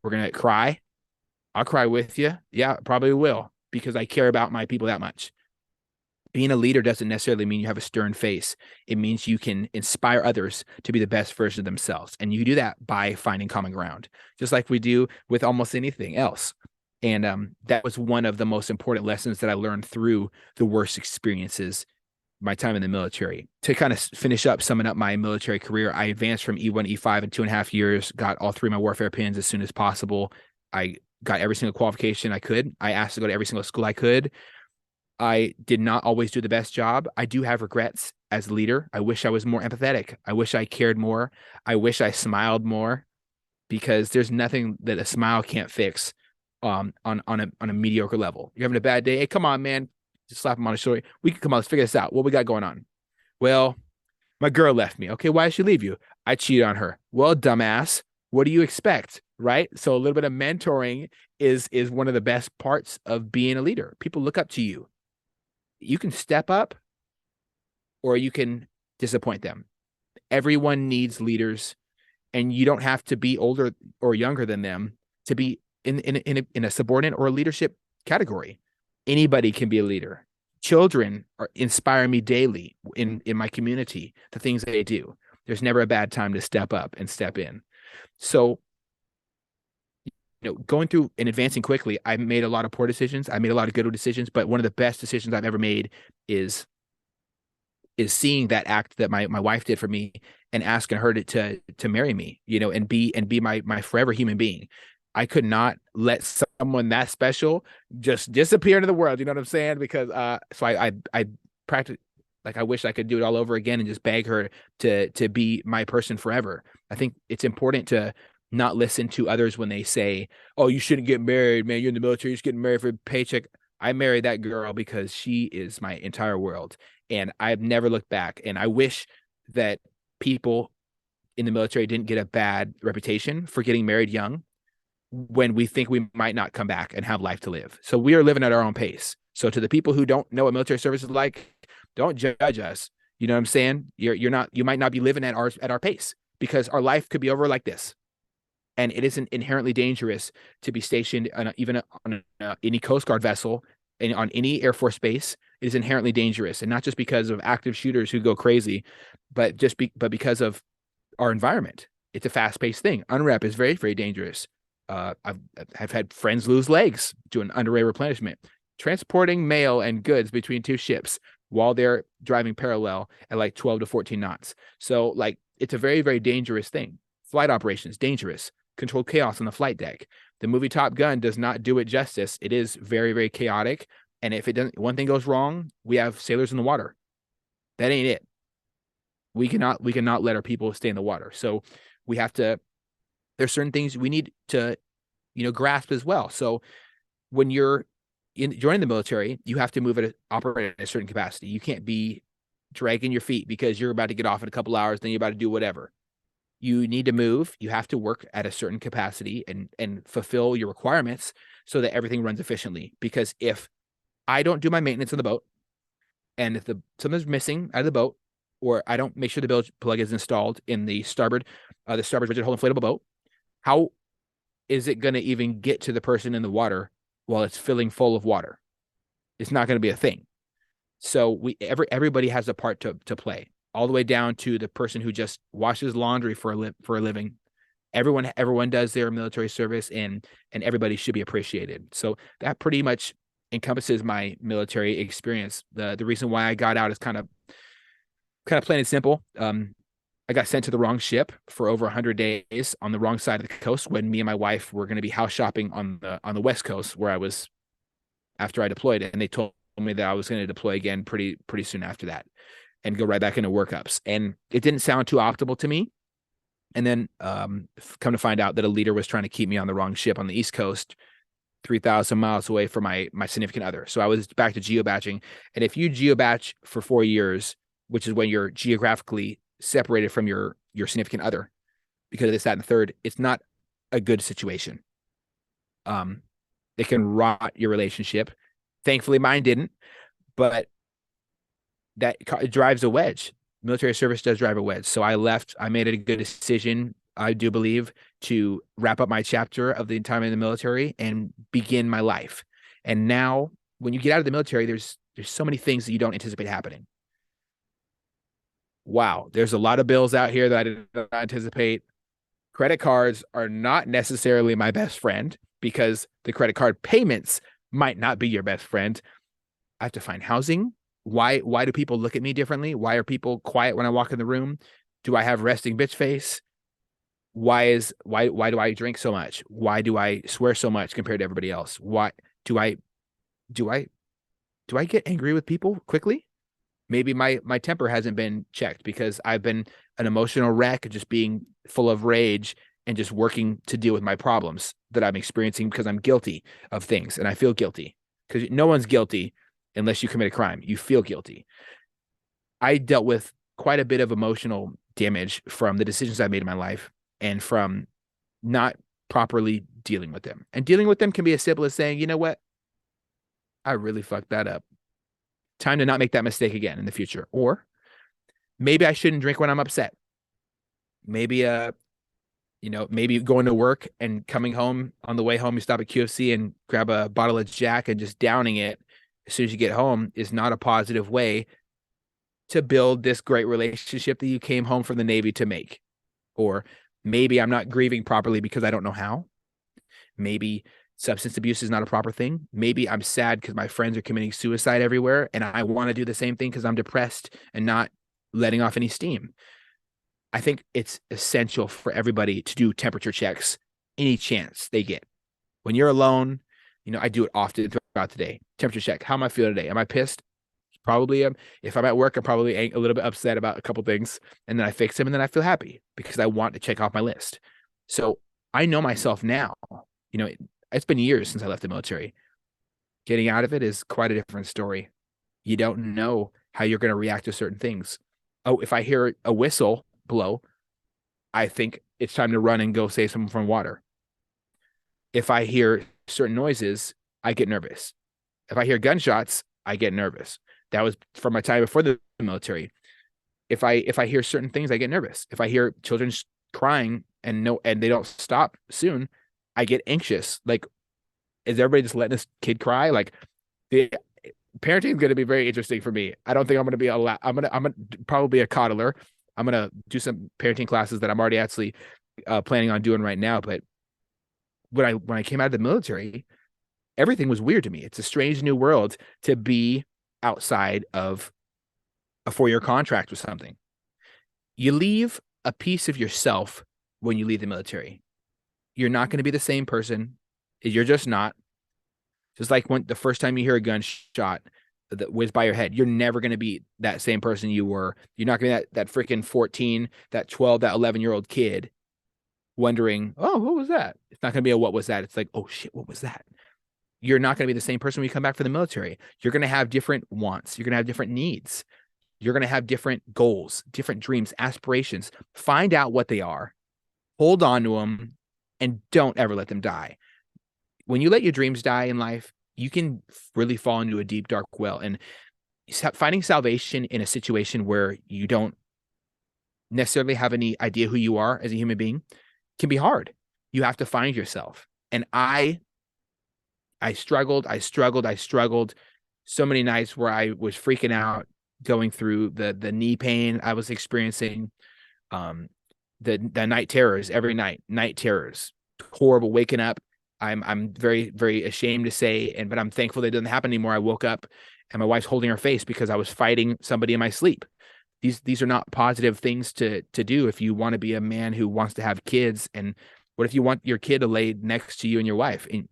We're going to cry. I'll cry with you. Yeah, probably will. because I care about my people that much. Being a leader doesn't necessarily mean you have a stern face. It means you can inspire others to be the best version of themselves. And you do that by finding common ground, just like we do with almost anything else. And that was one of the most important lessons that I learned through the worst experiences, my time in the military. To kind of finish up, summing up my military career, I advanced from E1 to E5 in 2.5 years, got all three of my warfare pins as soon as possible. I got every single qualification I could. I asked to go to every single school I could. I did not always do the best job. I do have regrets as a leader. I wish I was more empathetic. I wish I cared more. I wish I smiled more, because there's nothing that a smile can't fix on a mediocre level. You're having a bad day. Hey, come on, man. Just slap him on the shoulder. We can come on, let's figure this out. What we got going on? Well, my girl left me. Okay, why did she leave you? I cheated on her. Well, dumbass, what do you expect? Right? So a little bit of mentoring is one of the best parts of being a leader. People look up to you. You can step up or you can disappoint them. Everyone needs leaders, and you don't have to be older or younger than them to be in a subordinate or a leadership category. Anybody can be a leader. Children inspire me daily in my community, the things they do. There's never a bad time to step up and step in. So, going through and advancing quickly, I made a lot of poor decisions. I made a lot of good decisions, but one of the best decisions I've ever made is seeing that act that my wife did for me and asking her to marry me, and be my forever human being. I could not let someone that special just disappear into the world. You know what I'm saying? Because so I practice, like, I wish I could do it all over again and just beg her to be my person forever. I think it's important to not listen to others when they say, "Oh, you shouldn't get married, man. You're in the military. You're just getting married for a paycheck." I married that girl because she is my entire world, and I've never looked back. And I wish that people in the military didn't get a bad reputation for getting married young, when we think we might not come back and have life to live. So we are living at our own pace. So to the people who don't know what military service is like, don't judge us. You know what I'm saying? You might not be living at our pace, because our life could be over like this. And it isn't inherently dangerous to be stationed even on any Coast Guard vessel and on any Air Force base. It is inherently dangerous, and not just because of active shooters who go crazy, but because of our environment. It's a fast-paced thing. Unrep is very, very dangerous. I've had friends lose legs doing underway replenishment, transporting mail and goods between two ships while they're driving parallel at like 12 to 14 knots. So, like, it's a very, very dangerous thing. Flight operations, dangerous. Controlled chaos on the flight deck. The movie Top Gun does not do it justice. It is very, very chaotic. And if one thing goes wrong, we have sailors in the water. That ain't it. We cannot let our people stay in the water. So there's certain things we need to, grasp as well. So when you're joining the military, you have to operate at a certain capacity. You can't be dragging your feet because you're about to get off in a couple hours, then you're about to do whatever. You need to move. You have to work at a certain capacity and fulfill your requirements so that everything runs efficiently. Because if I don't do my maintenance on the boat, and if something's missing out of the boat, or I don't make sure the bilge plug is installed in the starboard rigid hull inflatable boat, how is it going to even get to the person in the water while it's filling full of water? It's not going to be a thing. So everybody has a part to play, all the way down to the person who just washes laundry for a living. Everyone does their military service, and everybody should be appreciated. So that pretty much encompasses my military experience. The reason why I got out is kind of plain and simple. I got sent to the wrong ship for over 100 days on the wrong side of the coast, when me and my wife were going to be house shopping on the West Coast, where I was after I deployed. And they told me that I was going to deploy again pretty soon after that and go right back into workups. And it didn't sound too optimal to me. And then come to find out that a leader was trying to keep me on the wrong ship on the East Coast, 3,000 miles away from my significant other. So I was back to geobatching. And if you geobatch for 4 years, which is when you're geographically separated from your significant other because of this, that, and the third, it's not a good situation. It can rot your relationship. Thankfully, mine didn't, but it drives a wedge. Military service does drive a wedge. So I left. I made a good decision, I do believe, to wrap up my chapter of the time in the military and begin my life. And now when you get out of the military, there's so many things that you don't anticipate happening. Wow, there's a lot of bills out here that I did not anticipate. Credit cards are not necessarily my best friend because the credit card payments might not be your best friend. I have to find housing. Why do people look at me differently? Why are people quiet when I walk in the room? Do I have resting bitch face? Why do I drink so much? Why do I swear so much compared to everybody else? Why do I do I do I get angry with people quickly? Maybe my temper hasn't been checked because I've been an emotional wreck, just being full of rage and just working to deal with my problems that I'm experiencing because I'm guilty of things and I feel guilty because no one's guilty unless you commit a crime. You feel guilty. I dealt with quite a bit of emotional damage from the decisions I made in my life and from not properly dealing with them. And dealing with them can be as simple as saying, you know what? I really fucked that up. Time to not make that mistake again in the future. Or maybe I shouldn't drink when I'm upset. Maybe maybe going to work and coming home on the way home, you stop at QFC and grab a bottle of Jack and just downing it as soon as you get home is not a positive way to build this great relationship that you came home from the Navy to make. Or maybe I'm not grieving properly because I don't know how. Maybe substance abuse is not a proper thing. Maybe I'm sad because my friends are committing suicide everywhere and I want to do the same thing because I'm depressed and not letting off any steam. I think it's essential for everybody to do temperature checks any chance they get. When you're alone, I do it often throughout the day. Temperature check. How am I feeling today? Am I pissed? Probably am. If I'm at work, I'm probably a little bit upset about a couple things, and then I fix them, and then I feel happy because I want to check off my list. So I know myself now. It's been years since I left the military. Getting out of it is quite a different story. You don't know how you're going to react to certain things. Oh, if I hear a whistle blow, I think it's time to run and go save someone from water. If I hear certain noises, I get nervous. If I hear gunshots, I get nervous. That was from my time before the military. If I hear certain things, I get nervous. If I hear children crying and they don't stop soon, I get anxious. Like, is everybody just letting this kid cry? Like, the parenting is going to be very interesting for me. I don't think I'm going to be I'm gonna probably be a coddler. I'm gonna do some parenting classes that I'm already actually planning on doing right now. But when I came out of the military, everything was weird to me. It's a strange new world to be outside of a 4-year contract with something. You leave a piece of yourself when you leave the military. You're not going to be the same person. You're just not. Just like when the first time you hear a gunshot that whiz by your head, you're never going to be that same person you were. You're not going to be that freaking 14, that 12, that 11-year-old kid wondering, oh, what was that? It's not going to be a what was that? It's like, oh shit, what was that? You're not going to be the same person when you come back from the military. You're going to have different wants. You're going to have different needs. You're going to have different goals, different dreams, aspirations. Find out what they are, hold on to them, and don't ever let them die. When you let your dreams die in life, you can really fall into a deep, dark well. And finding salvation in a situation where you don't necessarily have any idea who you are as a human being can be hard. You have to find yourself. And I struggled. So many nights where I was freaking out, going through the knee pain I was experiencing, the night terrors every night terrors, horrible waking up. I'm very, very ashamed to say, but I'm thankful that it doesn't happen anymore. I woke up and my wife's holding her face because I was fighting somebody in my sleep. These are not positive things to do if you want to be a man who wants to have kids. And what if you want your kid to lay next to you and your wife? And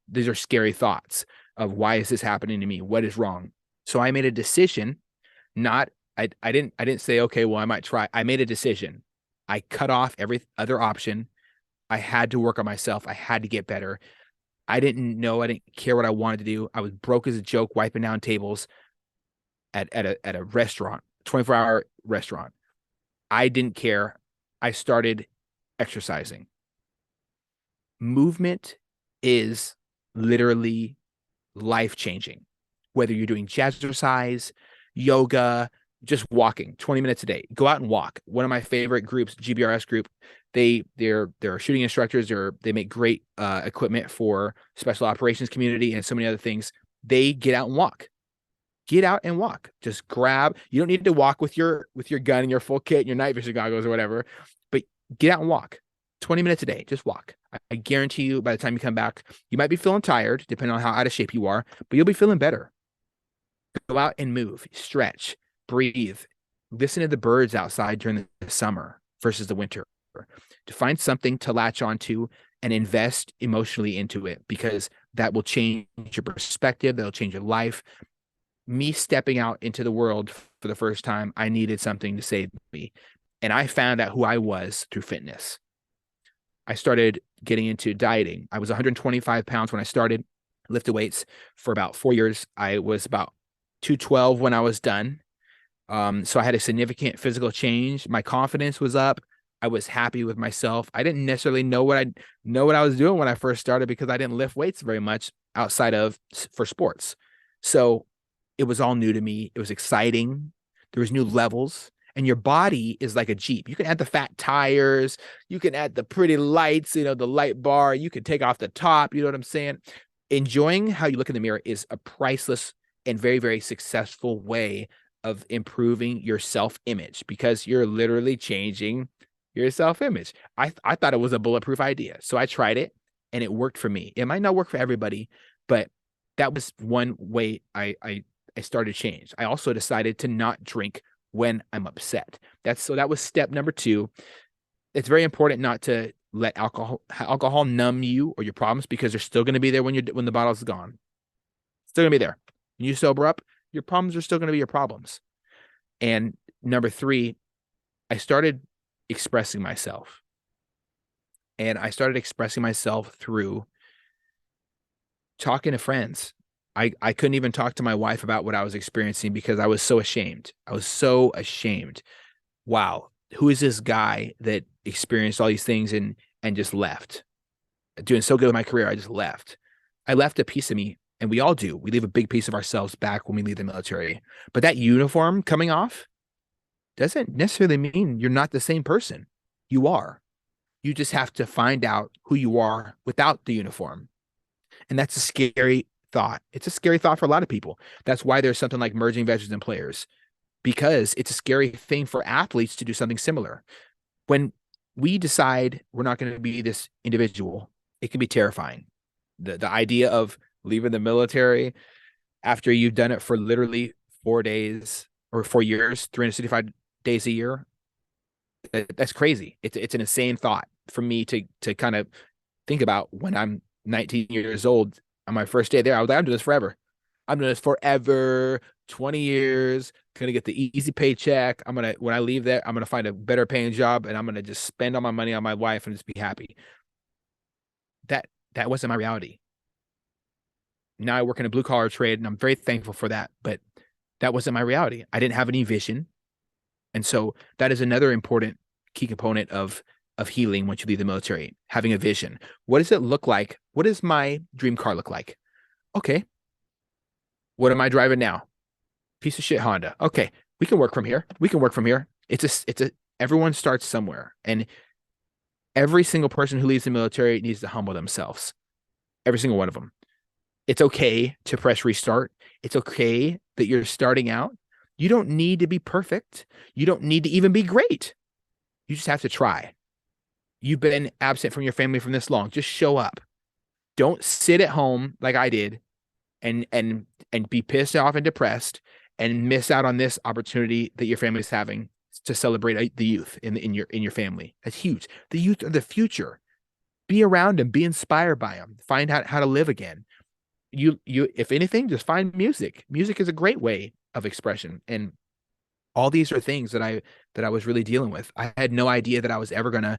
these are scary thoughts of, why is this happening to me? What is wrong? So I made a decision. I didn't say, okay, well, I might try. I made a decision. I cut off every other option. I had to work on myself. I had to get better. I didn't care what I wanted to do. I was broke as a joke, wiping down tables at a restaurant, 24-hour restaurant. I didn't care. I started exercising. Movement is literally life-changing. Whether you're doing jazzercise, yoga, just walking 20 minutes a day, go out and walk. One of my favorite groups, GBRS group, they're shooting instructors, they make great equipment for special operations community and so many other things. they get out and walk. Get out and walk. Just grab. You don't need to walk with your gun and your full kit and your night vision goggles or whatever, but get out and walk. 20 minutes a day. Just walk. I guarantee you by the time you come back, you might be feeling tired, depending on how out of shape you are, but you'll be feeling better. Go out and move, stretch, breathe, listen to the birds outside during the summer versus the winter. To find something to latch onto and invest emotionally into it, because that will change your perspective. That'll change your life. Me stepping out into the world for the first time, I needed something to save me. And I found out who I was through fitness. I started getting into dieting. I was 125 pounds when I started, lifted weights for about 4 years. I was about 212 when I was done. So I had a significant physical change. My confidence was up. I was happy with myself. I didn't necessarily know what I was doing when I first started, because I didn't lift weights very much outside of for sports. So it was all new to me. It was exciting. There was new levels. And your body is like a Jeep. You can add the fat tires. You can add the pretty lights, the light bar. You can take off the top. You know what I'm saying? Enjoying how you look in the mirror is a priceless and very, very successful way of improving your self-image, because you're literally changing your self-image. I thought it was a bulletproof idea. So I tried it and it worked for me. It might not work for everybody, but that was one way I started to change. I also decided to not drink when I'm upset. That was step number 2. It's very important not to let alcohol numb you or your problems, because they're still going to be there when the bottle's gone. Still going to be there. When you sober up, your problems are still going to be your problems. And number 3, I started expressing myself. And I started expressing myself through talking to friends. I couldn't even talk to my wife about what I was experiencing, because I was so ashamed. I was so ashamed. Wow, who is this guy that experienced all these things and just left? Doing so good with my career, I just left. I left a piece of me, and we all do. We leave a big piece of ourselves back when we leave the military. But that uniform coming off doesn't necessarily mean you're not the same person. You are. You just have to find out who you are without the uniform. And that's a scary thought. It's a scary thought for a lot of people. That's why there's something like merging veterans and players, because it's a scary thing for athletes to do something similar. When we decide we're not going to be this individual, it can be terrifying. The idea of leaving the military after you've done it for literally 4 days or 4 years, 365 days a year, that's crazy. It's an insane thought for me to kind of think about. When I'm 19 years old on my first day there, I was like, I'm doing this forever. I'm doing this forever, 20 years, gonna get the easy paycheck. When I leave there, I'm gonna find a better paying job, and I'm gonna just spend all my money on my wife and just be happy. That wasn't my reality. Now I work in a blue collar trade, and I'm very thankful for that, but that wasn't my reality. I didn't have any vision. And so that is another important key component of healing once you leave the military, having a vision. What does it look like? What does my dream car look like? Okay. What am I driving now? Piece of shit Honda. Okay. We can work from here. We can work from here. Everyone starts somewhere. And every single person who leaves the military needs to humble themselves. Every single one of them. It's okay to press restart. It's okay that you're starting out. You don't need to be perfect. You don't need to even be great. You just have to try. You've been absent from your family from this long. Just show up. Don't sit at home like I did and be pissed off and depressed and miss out on this opportunity that your family's having to celebrate the youth in your family. That's huge. The youth are the future. Be around them. Be inspired by them. Find out how to live again. You if anything, just find music. Music is a great way of expression. And all these are things that I was really dealing with. I had no idea that I was ever gonna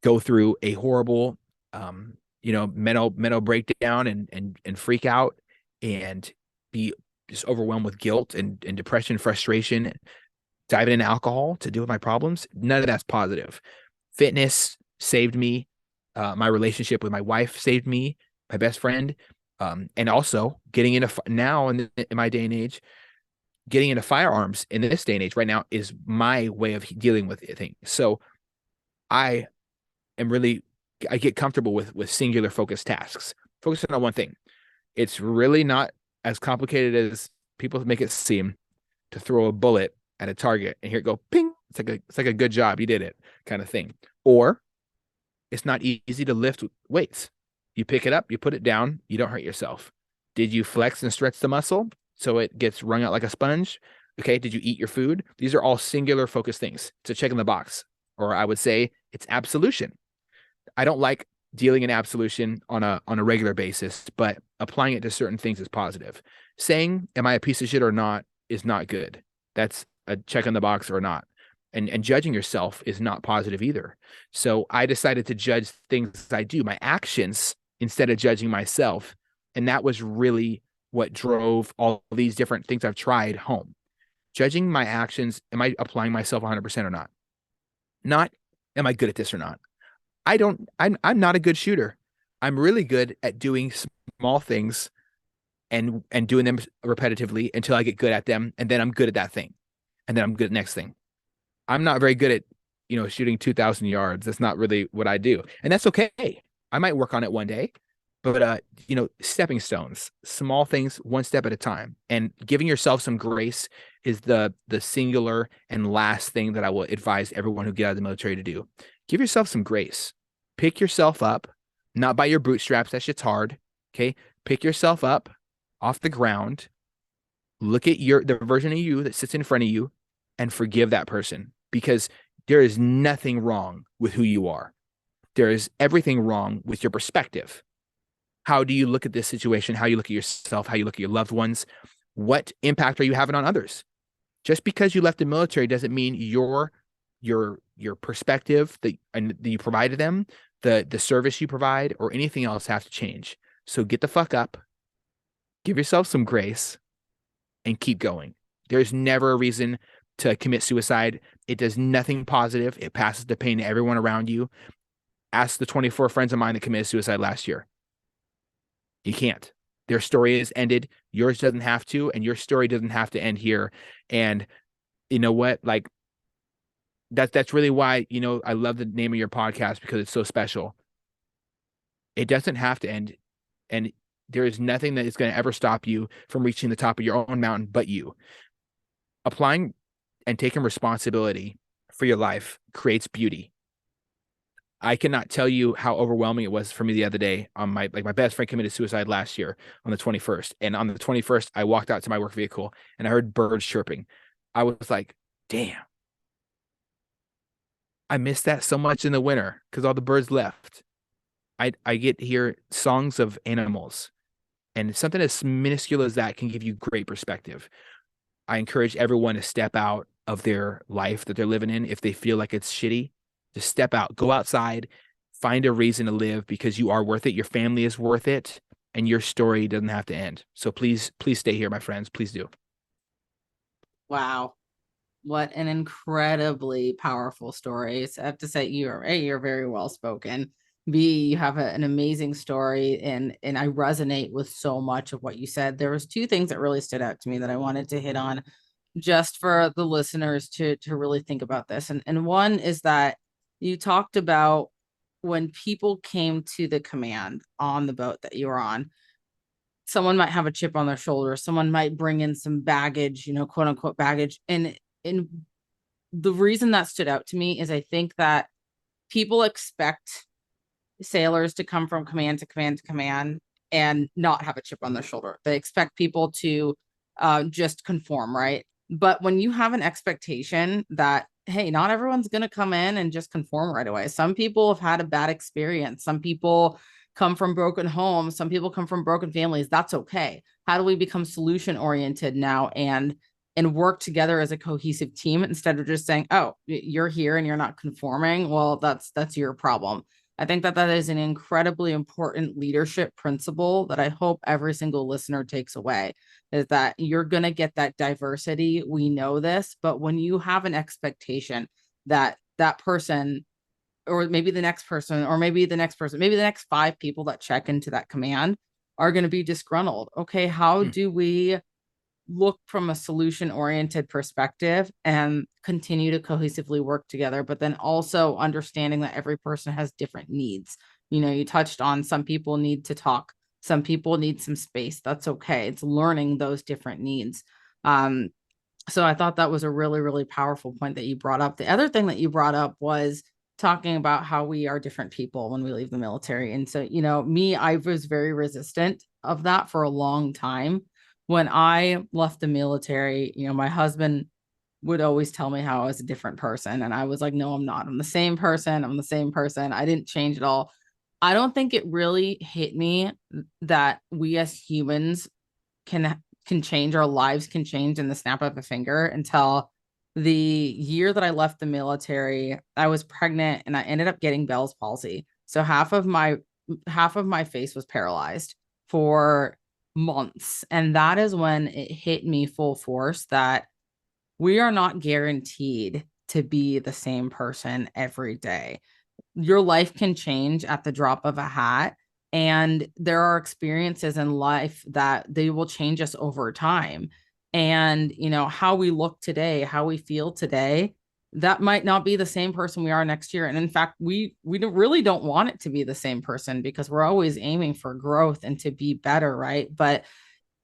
go through a horrible mental breakdown and freak out and be just overwhelmed with guilt and depression, frustration, diving into alcohol to deal with my problems. None of that's positive. Fitness saved me. My relationship with my wife saved me, my best friend. And also getting into now in my day and age, getting into firearms in this day and age right now is my way of dealing with things. So I get comfortable with singular focused tasks, focusing on one thing. It's really not as complicated as people make it seem to throw a bullet at a target and hear it go ping. It's like a good job, you did it, kind of thing. Or it's not easy to lift weights. You pick it up, you put it down, you don't hurt yourself. Did you flex and stretch the muscle so it gets wrung out like a sponge? Okay. Did you eat your food? These are all singular focus things. It's a check in the box. Or I would say it's absolution. I don't like dealing in absolution on a regular basis, but applying it to certain things is positive. Saying, am I a piece of shit or not, is not good. That's a check in the box or not. And judging yourself is not positive either. So I decided to judge things I do, my actions, instead of judging myself. And that was really what drove all these different things I've tried home. Judging my actions, am I applying myself 100% or not? Not, am I good at this or not? I'm not a good shooter. I'm really good at doing small things and doing them repetitively until I get good at them. And then I'm good at that thing. And then I'm good at the next thing. I'm not very good at, shooting 2,000 yards. That's not really what I do. And that's okay. I might work on it one day, but, stepping stones, small things, one step at a time, and giving yourself some grace is the singular and last thing that I will advise everyone who get out of the military to do. Give yourself some grace. Pick yourself up, not by your bootstraps. That shit's hard. Okay. Pick yourself up off the ground. Look at the version of you that sits in front of you and forgive that person, because there is nothing wrong with who you are. There is everything wrong with your perspective. How do you look at this situation? How you look at yourself, how you look at your loved ones? What impact are you having on others? Just because you left the military doesn't mean your perspective that you provided them, the service you provide, or anything else have to change. So get the fuck up, give yourself some grace, and keep going. There's never a reason to commit suicide. It does nothing positive. It passes the pain to everyone around you. Ask the 24 friends of mine that committed suicide last year. You can't. Their story is ended. Yours doesn't have to, and your story doesn't have to end here. And you know what? Like, that's really why, I love the name of your podcast, because it's so special. It doesn't have to end. And there is nothing that is going to ever stop you from reaching the top of your own mountain but you. Applying and taking responsibility for your life creates beauty. I cannot tell you how overwhelming it was for me the other day. On my best friend committed suicide last year on the 21st. And on the 21st, I walked out to my work vehicle and I heard birds chirping. I was like, damn, I missed that so much in the winter because all the birds left. I get to hear songs of animals, and something as minuscule as that can give you great perspective. I encourage everyone to step out of their life that they're living in. If they feel like it's shitty, just step out, go outside, find a reason to live, because you are worth it. Your family is worth it, and your story doesn't have to end. So please stay here, my friends. Please do. Wow. What an incredibly powerful story. So I have to say, you're very well spoken. B, you have an amazing story, and I resonate with so much of what you said. There was two things that really stood out to me that I wanted to hit on, just for the listeners to really think about this. And one is that you talked about when people came to the command on the boat that you were on, someone might have a chip on their shoulder, someone might bring in some baggage, quote unquote baggage. And the reason that stood out to me is I think that people expect sailors to come from command to command to command and not have a chip on their shoulder. They expect people to just conform, right? But when you have an expectation that, hey, not everyone's going to come in and just conform right away. Some people have had a bad experience. Some people come from broken homes. Some people come from broken families. That's okay. How do we become solution oriented now and work together as a cohesive team, instead of just saying, oh, you're here and you're not conforming? Well, that's your problem. I think that is an incredibly important leadership principle that I hope every single listener takes away, is that you're going to get that diversity. We know this, but when you have an expectation that that person, or maybe the next person, or maybe the next person, maybe the next 5 people that check into that command are going to be disgruntled. Okay, how do we look from a solution-oriented perspective and continue to cohesively work together, but then also understanding that every person has different needs? You touched on some people need to talk Some people need some space. That's okay. It's learning those different needs. Um, so I thought that was a really, really powerful point that you brought up. The other thing that you brought up was talking about how we are different people when we leave the military. And so, me, I was very resistant of that for a long time. When I left the military, my husband would always tell me how I was a different person. And I was like, no, I'm not. I'm the same person. I'm the same person. I didn't change at all. I don't think it really hit me that we as humans can change, our lives can change in the snap of a finger, until the year that I left the military. I was pregnant and I ended up getting Bell's palsy. So half of my face was paralyzed for months. And that is when it hit me full force that we are not guaranteed to be the same person every day. Your life can change at the drop of a hat. And there are experiences in life that they will change us over time. And, how we look today, how we feel today, that might not be the same person we are next year. And in fact, we really don't want it to be the same person, because we're always aiming for growth and to be better, right? But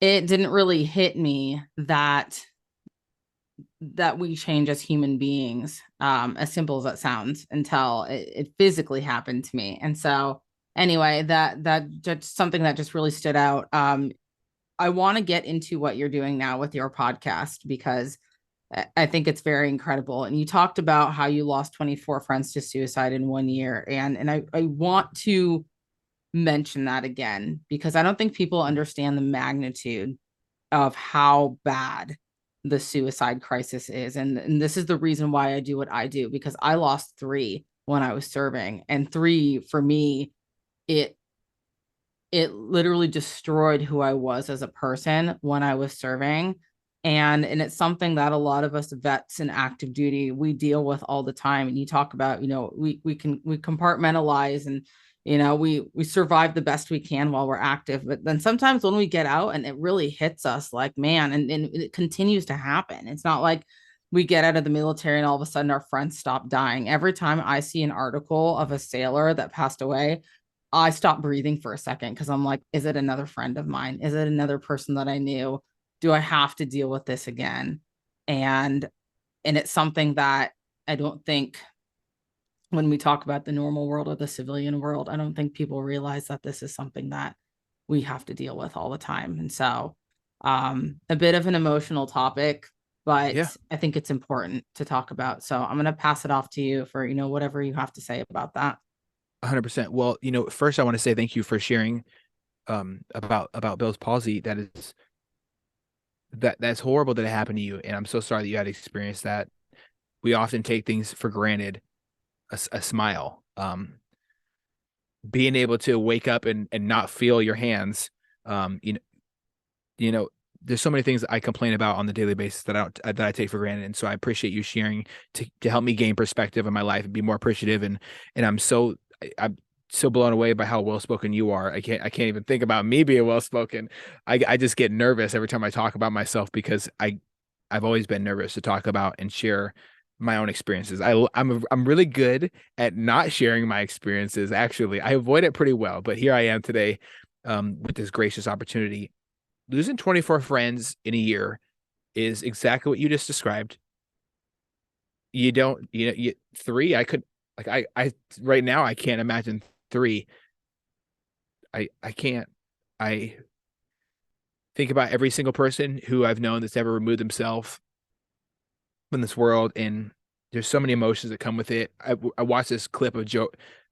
it didn't really hit me that we change as human beings, as simple as that sounds, until it physically happened to me. And so anyway, that just something that just really stood out. I want to get into what you're doing now with your podcast, because I think it's very incredible. And you talked about how you lost 24 friends to suicide in 1 year. And I want to mention that again, because I don't think people understand the magnitude of how bad the suicide crisis is. And this is the reason why I do what I do, because I lost 3 when I was serving. And 3 for me, it literally destroyed who I was as a person when I was serving. And it's something that a lot of us vets in active duty, we deal with all the time. And you talk about, we compartmentalize, and we survive the best we can while we're active. But then sometimes when we get out and it really hits us, like, man, and it continues to happen. It's not like we get out of the military and all of a sudden our friends stop dying. Every time I see an article of a sailor that passed away, I stopped breathing for a second, because I'm like, is it another friend of mine? Is it another person that I knew? Do I have to deal with this again? And it's something that I don't think, when we talk about the normal world or the civilian world, I don't think people realize that this is something that we have to deal with all the time. And so, a bit of an emotional topic, Yeah, but I think it's important to talk about. So I'm going to pass it off to you for, whatever you have to say about that. 100%. Well, first I want to say thank you for sharing about Bill's palsy. That's horrible that it happened to you, and I'm so sorry that you had to experience that. We often take things for granted. A smile, being able to wake up and not feel your hands. um you know you know there's so many things I complain about on the daily basis that I take for granted, and so I appreciate you sharing to help me gain perspective in my life and be more appreciative. And I'm so blown away by how well spoken you are. I can't even think about me being well spoken. I just get nervous every time I talk about myself, because I've always been nervous to talk about and share my own experiences. I'm really good at not sharing my experiences. Actually, I avoid it pretty well, but here I am today, with this gracious opportunity. Losing 24 friends in a year is exactly what you just described. You don't, 3, I could, like, I right now, I can't imagine 3. I can't. I think about every single person who I've known that's ever removed themselves from this world, and there's so many emotions that come with it. I watched this clip of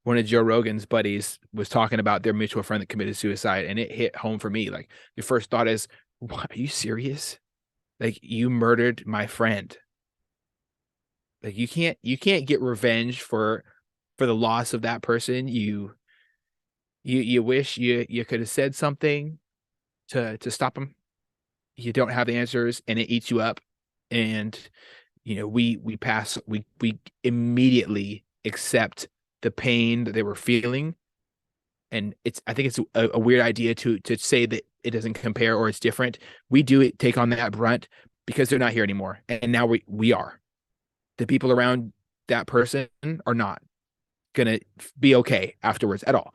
one of Joe Rogan's buddies was talking about their mutual friend that committed suicide, and it hit home for me. Like, your first thought is, "What, are you serious? Like, you murdered my friend. Like, you can't get revenge for the loss of that person. You wish you could have said something to stop him. You don't have the answers, and it eats you up. And we immediately accept the pain that they were feeling. And I think it's a weird idea to say that it doesn't compare or it's different. We do take on that brunt because they're not here anymore, and now we are. The people around that person are not gonna be okay afterwards at all.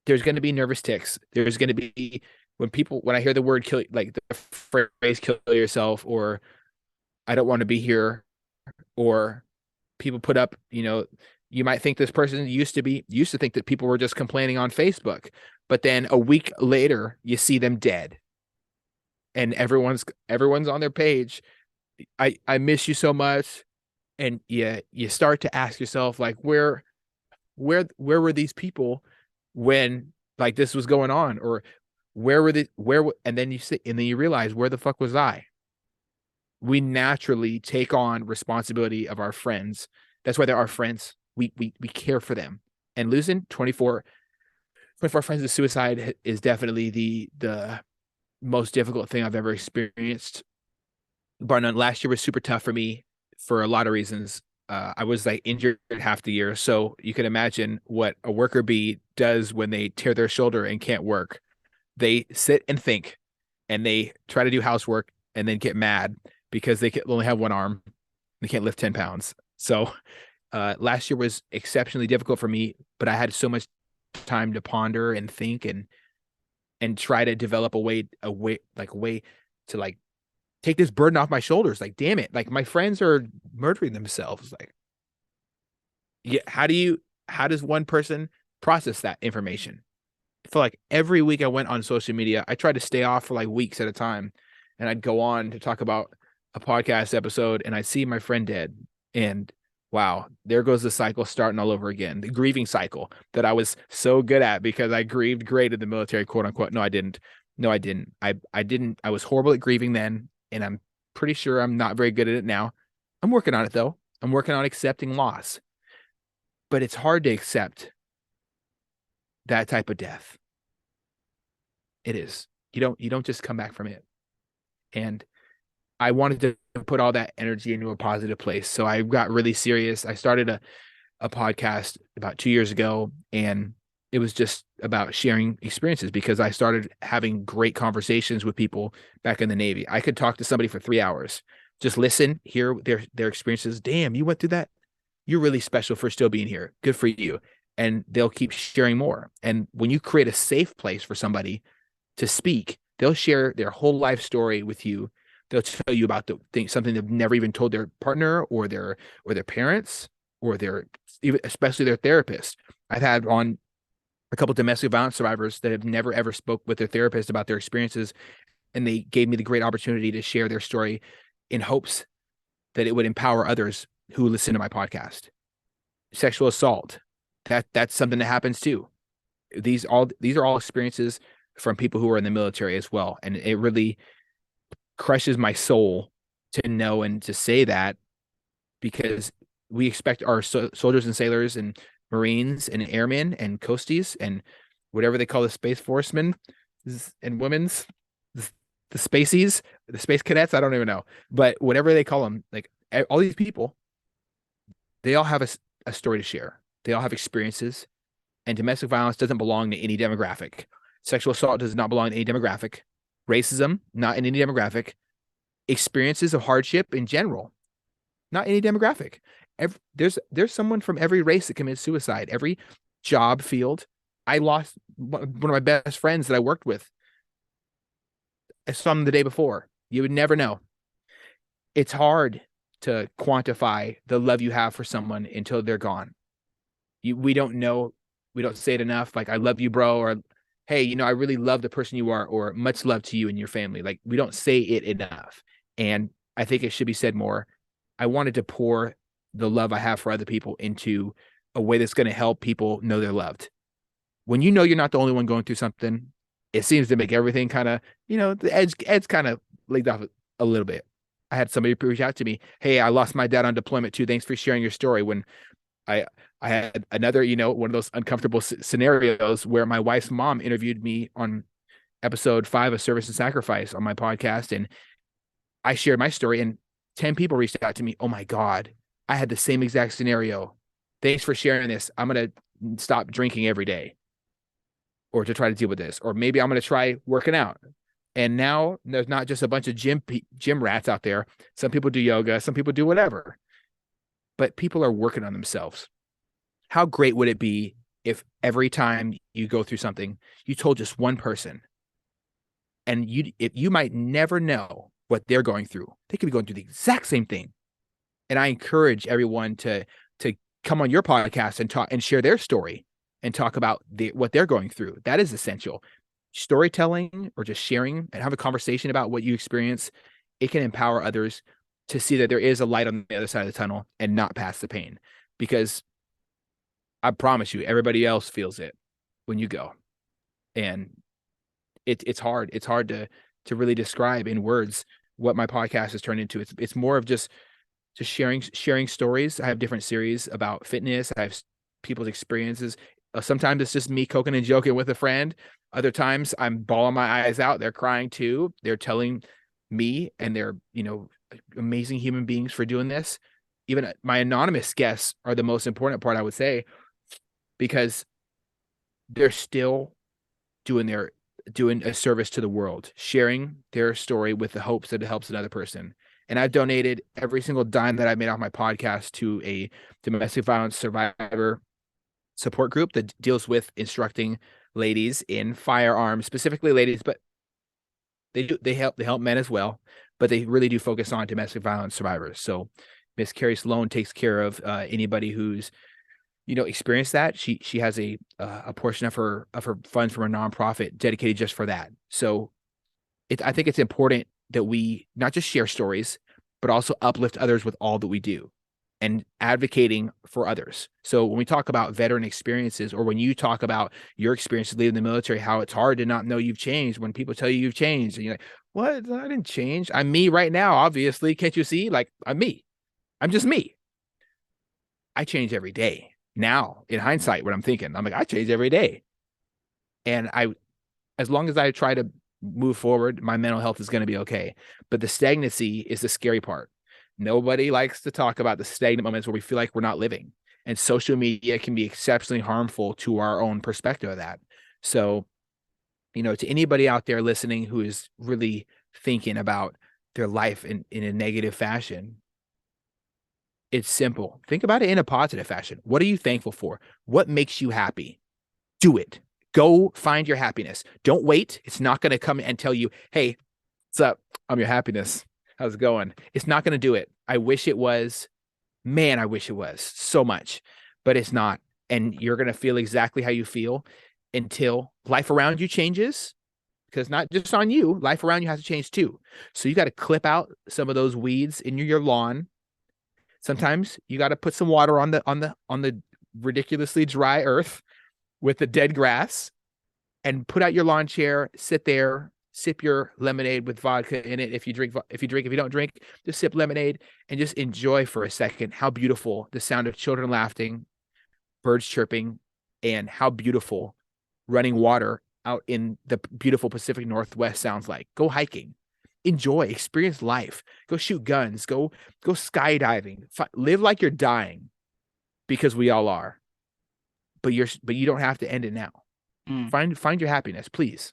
there's going to be nervous ticks. There's going to be when I hear the word kill, like the phrase kill yourself, or I don't want to be here, or people put up, you might think this person used to think that people were just complaining on Facebook, but then a week later you see them dead and everyone's on their page. I miss you so much. And you start to ask yourself, like, where were these people when like this was going on, or and then you realize, where the fuck was I? We naturally take on responsibility of our friends. That's why they're our friends. We care for them. And losing 24 friends with suicide is definitely the most difficult thing I've ever experienced. Bar none. Last year was super tough for me for a lot of reasons. I was like injured half the year, so you can imagine what a worker bee does when they tear their shoulder and can't work. They sit and think, and they try to do housework, and then get mad because they can only have one arm. They can't lift 10 pounds. So last year was exceptionally difficult for me, but I had so much time to ponder and think and try to develop a way to like take this burden off my shoulders. Like, damn it. Like, my friends are murdering themselves. Like, yeah, how does one person process that information? I feel like every week I went on social media, I tried to stay off for like weeks at a time. And I'd go on to talk about a podcast episode, and I'd see my friend dead. And wow, there goes the cycle starting all over again. The grieving cycle that I was so good at because I grieved great in the military, quote unquote. No, I didn't. No, I didn't. I didn't. I was horrible at grieving then, and I'm pretty sure I'm not very good at it now. I'm working on it though. I'm working on accepting loss. But it's hard to accept that type of death. It is. You don't just come back from it. And I wanted to put all that energy into a positive place. So I got really serious. I started a podcast about 2 years ago, and it was just about sharing experiences because I started having great conversations with people back in the Navy. I could talk to somebody for 3 hours, just listen, hear their experiences. Damn, you went through that. You're really special for still being here. Good for you. And they'll keep sharing more. And when you create a safe place for somebody to speak, they'll share their whole life story with you. They'll tell you about something they've never even told their partner or their parents or especially their therapist. I've had on a couple of domestic violence survivors that have never ever spoke with their therapist about their experiences, and they gave me the great opportunity to share their story in hopes that it would empower others who listen to my podcast. Sexual assault, that's something that happens too. These are all experiences from people who are in the military as well, and it really crushes my soul to know and to say that, because we expect our soldiers and sailors and Marines and airmen and coasties and whatever they call the Space Forcemen and women's, the spaceys, the space cadets, I don't even know, but whatever they call them, like all these people, they all have a story to share. They all have experiences, and domestic violence doesn't belong to any demographic. Sexual assault does not belong to any demographic. Racism, not in any demographic. Experiences of hardship in general, not any demographic. There's someone from every race that commits suicide. Every job field. I lost one of my best friends that I worked with. I saw him the day before. You would never know. It's hard to quantify the love you have for someone until they're gone. We don't know. We don't say it enough. Like, I love you, bro, or hey, I really love the person you are, or much love to you and your family. Like, we don't say it enough. And I think it should be said more. I wanted to pour the love I have for other people into a way that's going to help people know they're loved. When you know you're not the only one going through something, it seems to make everything kind of, the edge kind of laid off a little bit. I had somebody reach out to me. Hey, I lost my dad on deployment too. Thanks for sharing your story. When I had another, one of those uncomfortable scenarios where my wife's mom interviewed me on episode 5 of Service and Sacrifice on my podcast, and I shared my story, and 10 people reached out to me. Oh my God, I had the same exact scenario. Thanks for sharing this. I'm going to stop drinking every day, or to try to deal with this, or maybe I'm going to try working out. And now there's not just a bunch of gym rats out there. Some people do yoga, some people do whatever, but people are working on themselves. How great would it be if every time you go through something, you told just one person, and you might never know what they're going through. They could be going through the exact same thing. And I encourage everyone to come on your podcast and talk and share their story and talk about what they're going through. That is essential. Storytelling or just sharing and have a conversation about what you experience, it can empower others to see that there is a light on the other side of the tunnel and not past the pain. Because I promise you, everybody else feels it when you go. And it's hard. It's hard to really describe in words what my podcast has turned into. It's more of just sharing stories. I have different series about fitness. I have people's experiences. Sometimes it's just me coking and joking with a friend. Other times I'm bawling my eyes out. They're crying too. They're telling me, and they're, amazing human beings for doing this. Even my anonymous guests are the most important part, I would say, because they're still doing a service to the world, sharing their story with the hopes that it helps another person. And I've donated every single dime that I made off my podcast to a domestic violence survivor support group that deals with instructing ladies in firearms, specifically ladies, but they help men as well, but they really do focus on domestic violence survivors. So Miss Carrie Sloan takes care of anybody who's experienced that. She has a portion of her funds from a nonprofit dedicated just for that. So I think it's important that we not just share stories, but also uplift others with all that we do and advocating for others. So when we talk about veteran experiences, or when you talk about your experiences leaving the military, how it's hard to not know you've changed when people tell you you've changed, and you're like, what? I didn't change. I'm me right now, obviously. Can't you see? Like, I'm me. I'm just me. I change every day. Now, in hindsight, what I'm thinking, I'm like, I change every day. And as long as I try to move forward, my mental health is going to be okay. But the stagnancy is the scary part. Nobody likes to talk about the stagnant moments where we feel like we're not living. And social media can be exceptionally harmful to our own perspective of that. So, to anybody out there listening who is really thinking about their life in a negative fashion, it's simple. Think about it in a positive fashion. What are you thankful for? What makes you happy? Do it. Go find your happiness. Don't wait. It's not going to come and tell you, hey, what's up? I'm your happiness. How's it going? It's not going to do it. I wish it was. Man, I wish it was so much, but it's not. And you're going to feel exactly how you feel until life around you changes, because not just on you, life around you has to change too. So you got to clip out some of those weeds in your lawn. Sometimes you got to put some water on the ridiculously dry earth with the dead grass, and put out your lawn chair, sit there, sip your lemonade with vodka in it. If you drink, if you don't drink, just sip lemonade and just enjoy for a second how beautiful the sound of children laughing, birds chirping, and how beautiful running water out in the beautiful Pacific Northwest sounds like. Go hiking, enjoy, experience life, go shoot guns, go skydiving, live like you're dying, because we all are. But you don't have to end it now. Find your happiness, please.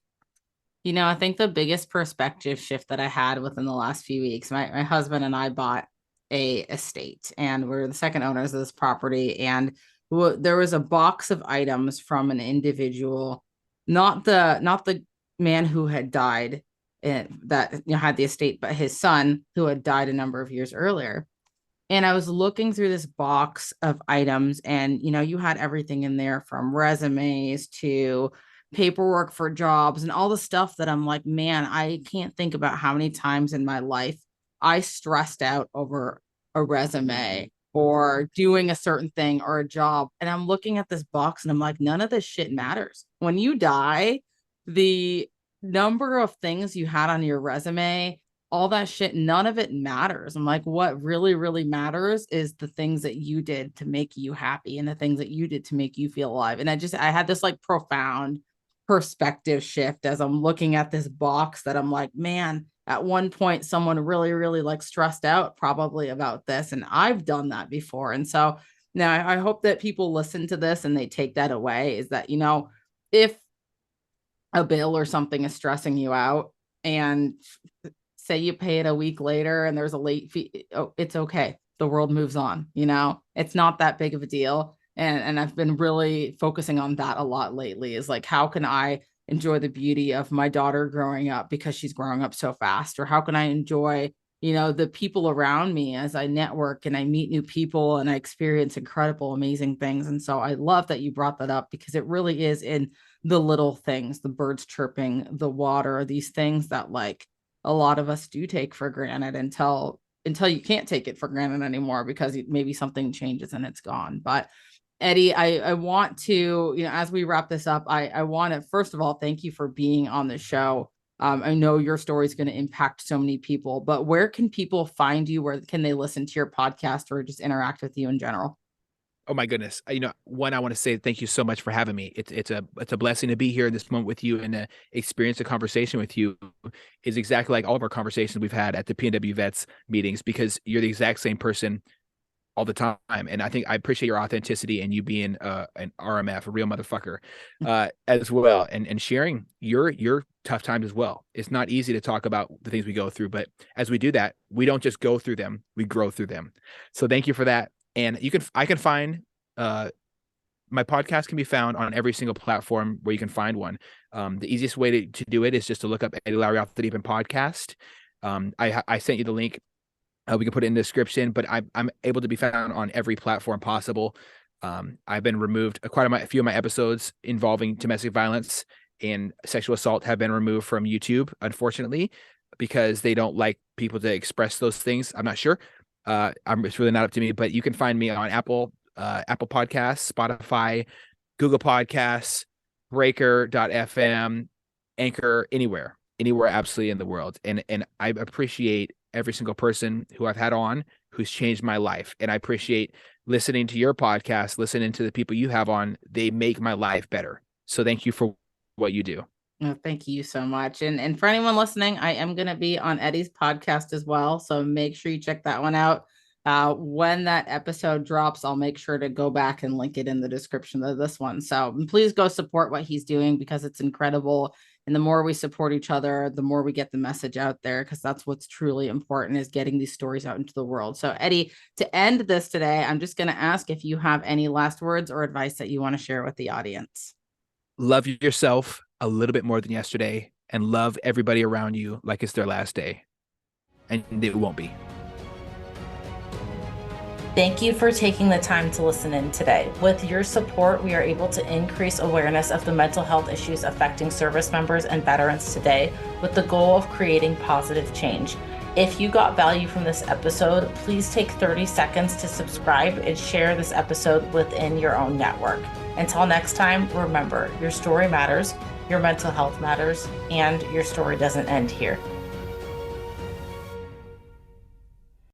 I think the biggest perspective shift that I had within the last few weeks, my husband and I bought a estate, and we're the second owners of this property. And there was a box of items from an individual, not the man who had died, that had the estate, but his son who had died a number of years earlier. And I was looking through this box of items, and you had everything in there from resumes to paperwork for jobs and all the stuff that I'm like, man, I can't think about how many times in my life I stressed out over a resume or doing a certain thing or a job. And I'm looking at this box and I'm like, none of this shit matters. When you die, the number of things you had on your resume, all that shit, none of it matters. I'm like, what really, really matters is the things that you did to make you happy and the things that you did to make you feel alive. And I had this like profound perspective shift as I'm looking at this box that I'm like, man, at one point, someone really, really like stressed out probably about this. And I've done that before. And so now I hope that people listen to this and they take that away, is that, if a bill or something is stressing you out, and say you pay it a week later and there's a late fee, it's okay. The world moves on. It's not that big of a deal. And I've been really focusing on that a lot lately, is like, how can I enjoy the beauty of my daughter growing up because she's growing up so fast? Or how can I enjoy, the people around me as I network and I meet new people and I experience incredible, amazing things. And so I love that you brought that up, because it really is in the little things, the birds chirping, the water, these things that like a lot of us do take for granted until you can't take it for granted anymore, because maybe something changes and it's gone. But Eddie, I want to, as we wrap this up, I want to, first of all, thank you for being on the show. I know your story is going to impact so many people, but where can people find you? Where can they listen to your podcast or just interact with you in general? Oh my goodness. One, I want to say thank you so much for having me. It's a blessing to be here in this moment with you and experience a conversation with you is exactly like all of our conversations we've had at the PNW Vets meetings, because you're the exact same person all the time. And I think I appreciate your authenticity and you being an RMF, a real motherfucker, as well, and sharing your tough times as well. It's not easy to talk about the things we go through, but as we do that, we don't just go through them, we grow through them. So thank you for that. And I can find my podcast can be found on every single platform where you can find one. The easiest way to do it is just to look up Eddie Lowery Off the Deep End podcast. I sent you the link. We can put it in the description, but I'm able to be found on every platform possible. I've been removed. A few of my episodes involving domestic violence and sexual assault have been removed from YouTube, unfortunately, because they don't like people to express those things. I'm not sure. It's really not up to me, but you can find me on Apple Podcasts, Spotify, Google Podcasts, Breaker.fm, Anchor, anywhere absolutely in the world. And I appreciate every single person who I've had on who's changed my life. And I appreciate listening to your podcast, listening to the people you have on. They make my life better. So thank you for what you do. Oh, thank you so much. And for anyone listening, I am going to be on Eddie's podcast as well. So make sure you check that one out. When that episode drops, I'll make sure to go back and link it in the description of this one. So please go support what he's doing, because it's incredible. And the more we support each other, the more we get the message out there, because that's what's truly important, is getting these stories out into the world. So Eddie, to end this today, I'm just going to ask if you have any last words or advice that you want to share with the audience. Love yourself a little bit more than yesterday, and love everybody around you like it's their last day. And it won't be. Thank you for taking the time to listen in today. With your support, we are able to increase awareness of the mental health issues affecting service members and veterans today, with the goal of creating positive change. If you got value from this episode, please take 30 seconds to subscribe and share this episode within your own network. Until next time, remember, your story matters, your mental health matters, and your story doesn't end here.